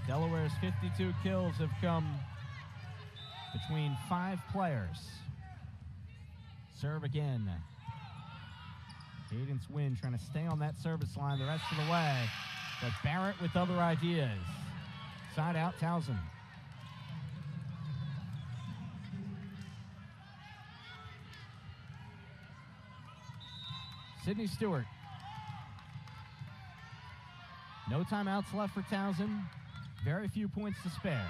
Delaware's 52 kills have come between 5 players. Serve again. Cadence Wynn trying to stay on that service line the rest of the way, but Barrett with other ideas. Side out Towson. Sydney Stewart. No timeouts left for Towson. Very few points to spare.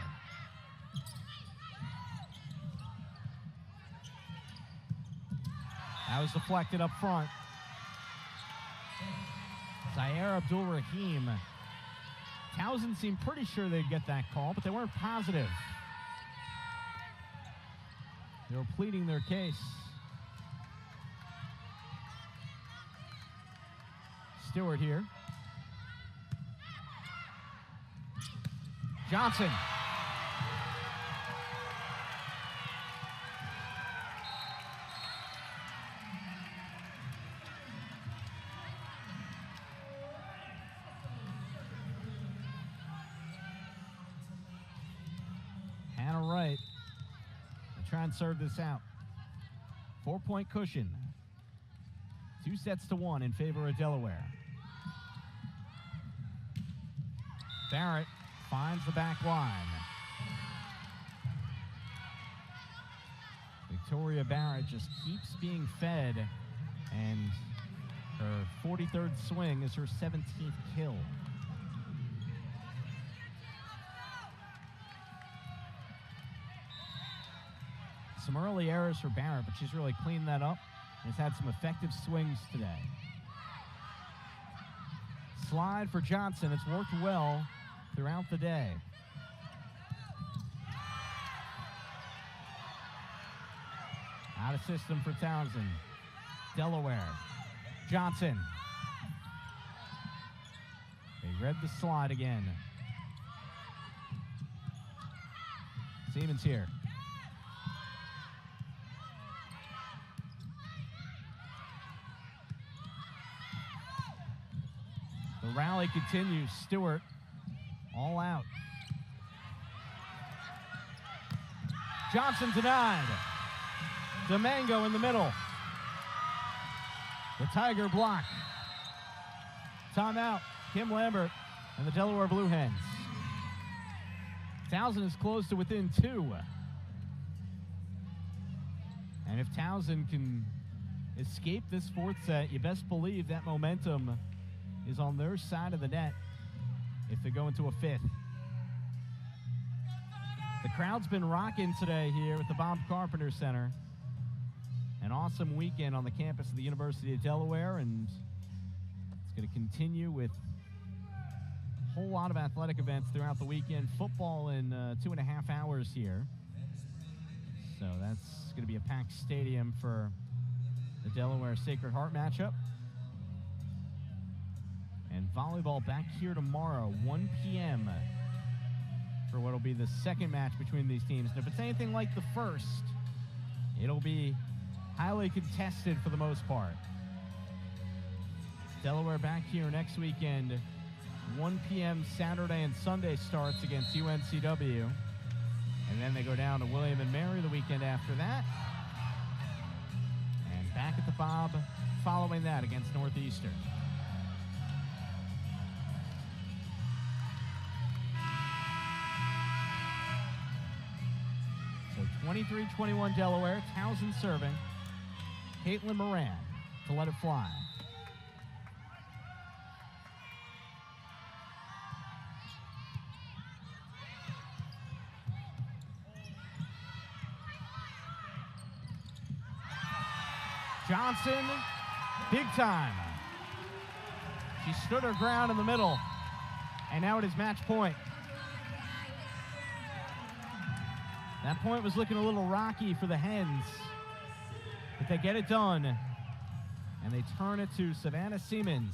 That was deflected up front. Zaire Abdul-Rahim. Towson seemed pretty sure they'd get that call, but they weren't positive. They were pleading their case. Stewart here. Johnson. Hannah Wright. They'll try and serve this out. 4-point cushion. 2 sets to 1 in favor of Delaware. Barrett finds the back line. Victoria Barrett just keeps being fed, and her 43rd swing is her 17th kill. Some early errors for Barrett, but she's really cleaned that up and has had some effective swings today. Slide for Johnson. It's worked well throughout the day. Out of system for Towson. Delaware. Johnson. They read the slide again. Siemens here. The rally continues. Stewart all out. Johnson denied. Domingo in the middle. The Tiger block. Timeout. Kim Lambert and the Delaware Blue Hens. Towson is close to within 2. And if Towson can escape this fourth set, you best believe that momentum is on their side of the net if they go into a fifth. The crowd's been rocking today here at the Bob Carpenter Center. An awesome weekend on the campus of the University of Delaware, and it's going to continue with a whole lot of athletic events throughout the weekend. Football in 2.5 hours here. So that's going to be a packed stadium for the Delaware Sacred Heart matchup. And volleyball back here tomorrow, 1 p.m. for what will be the second match between these teams. And if it's anything like the first, it'll be highly contested for the most part. Delaware back here next weekend, 1 p.m. Saturday and Sunday starts against UNCW. And then they go down to William and Mary the weekend after that. And back at the Bob following that against Northeastern. So 23-21 Delaware, Towson serving. Kaitlyn Moran to let it fly. Johnson, big time. She stood her ground in the middle, and now it is match point. That point was looking a little rocky for the Hens, but they get it done, and they turn it to Savannah Siemens.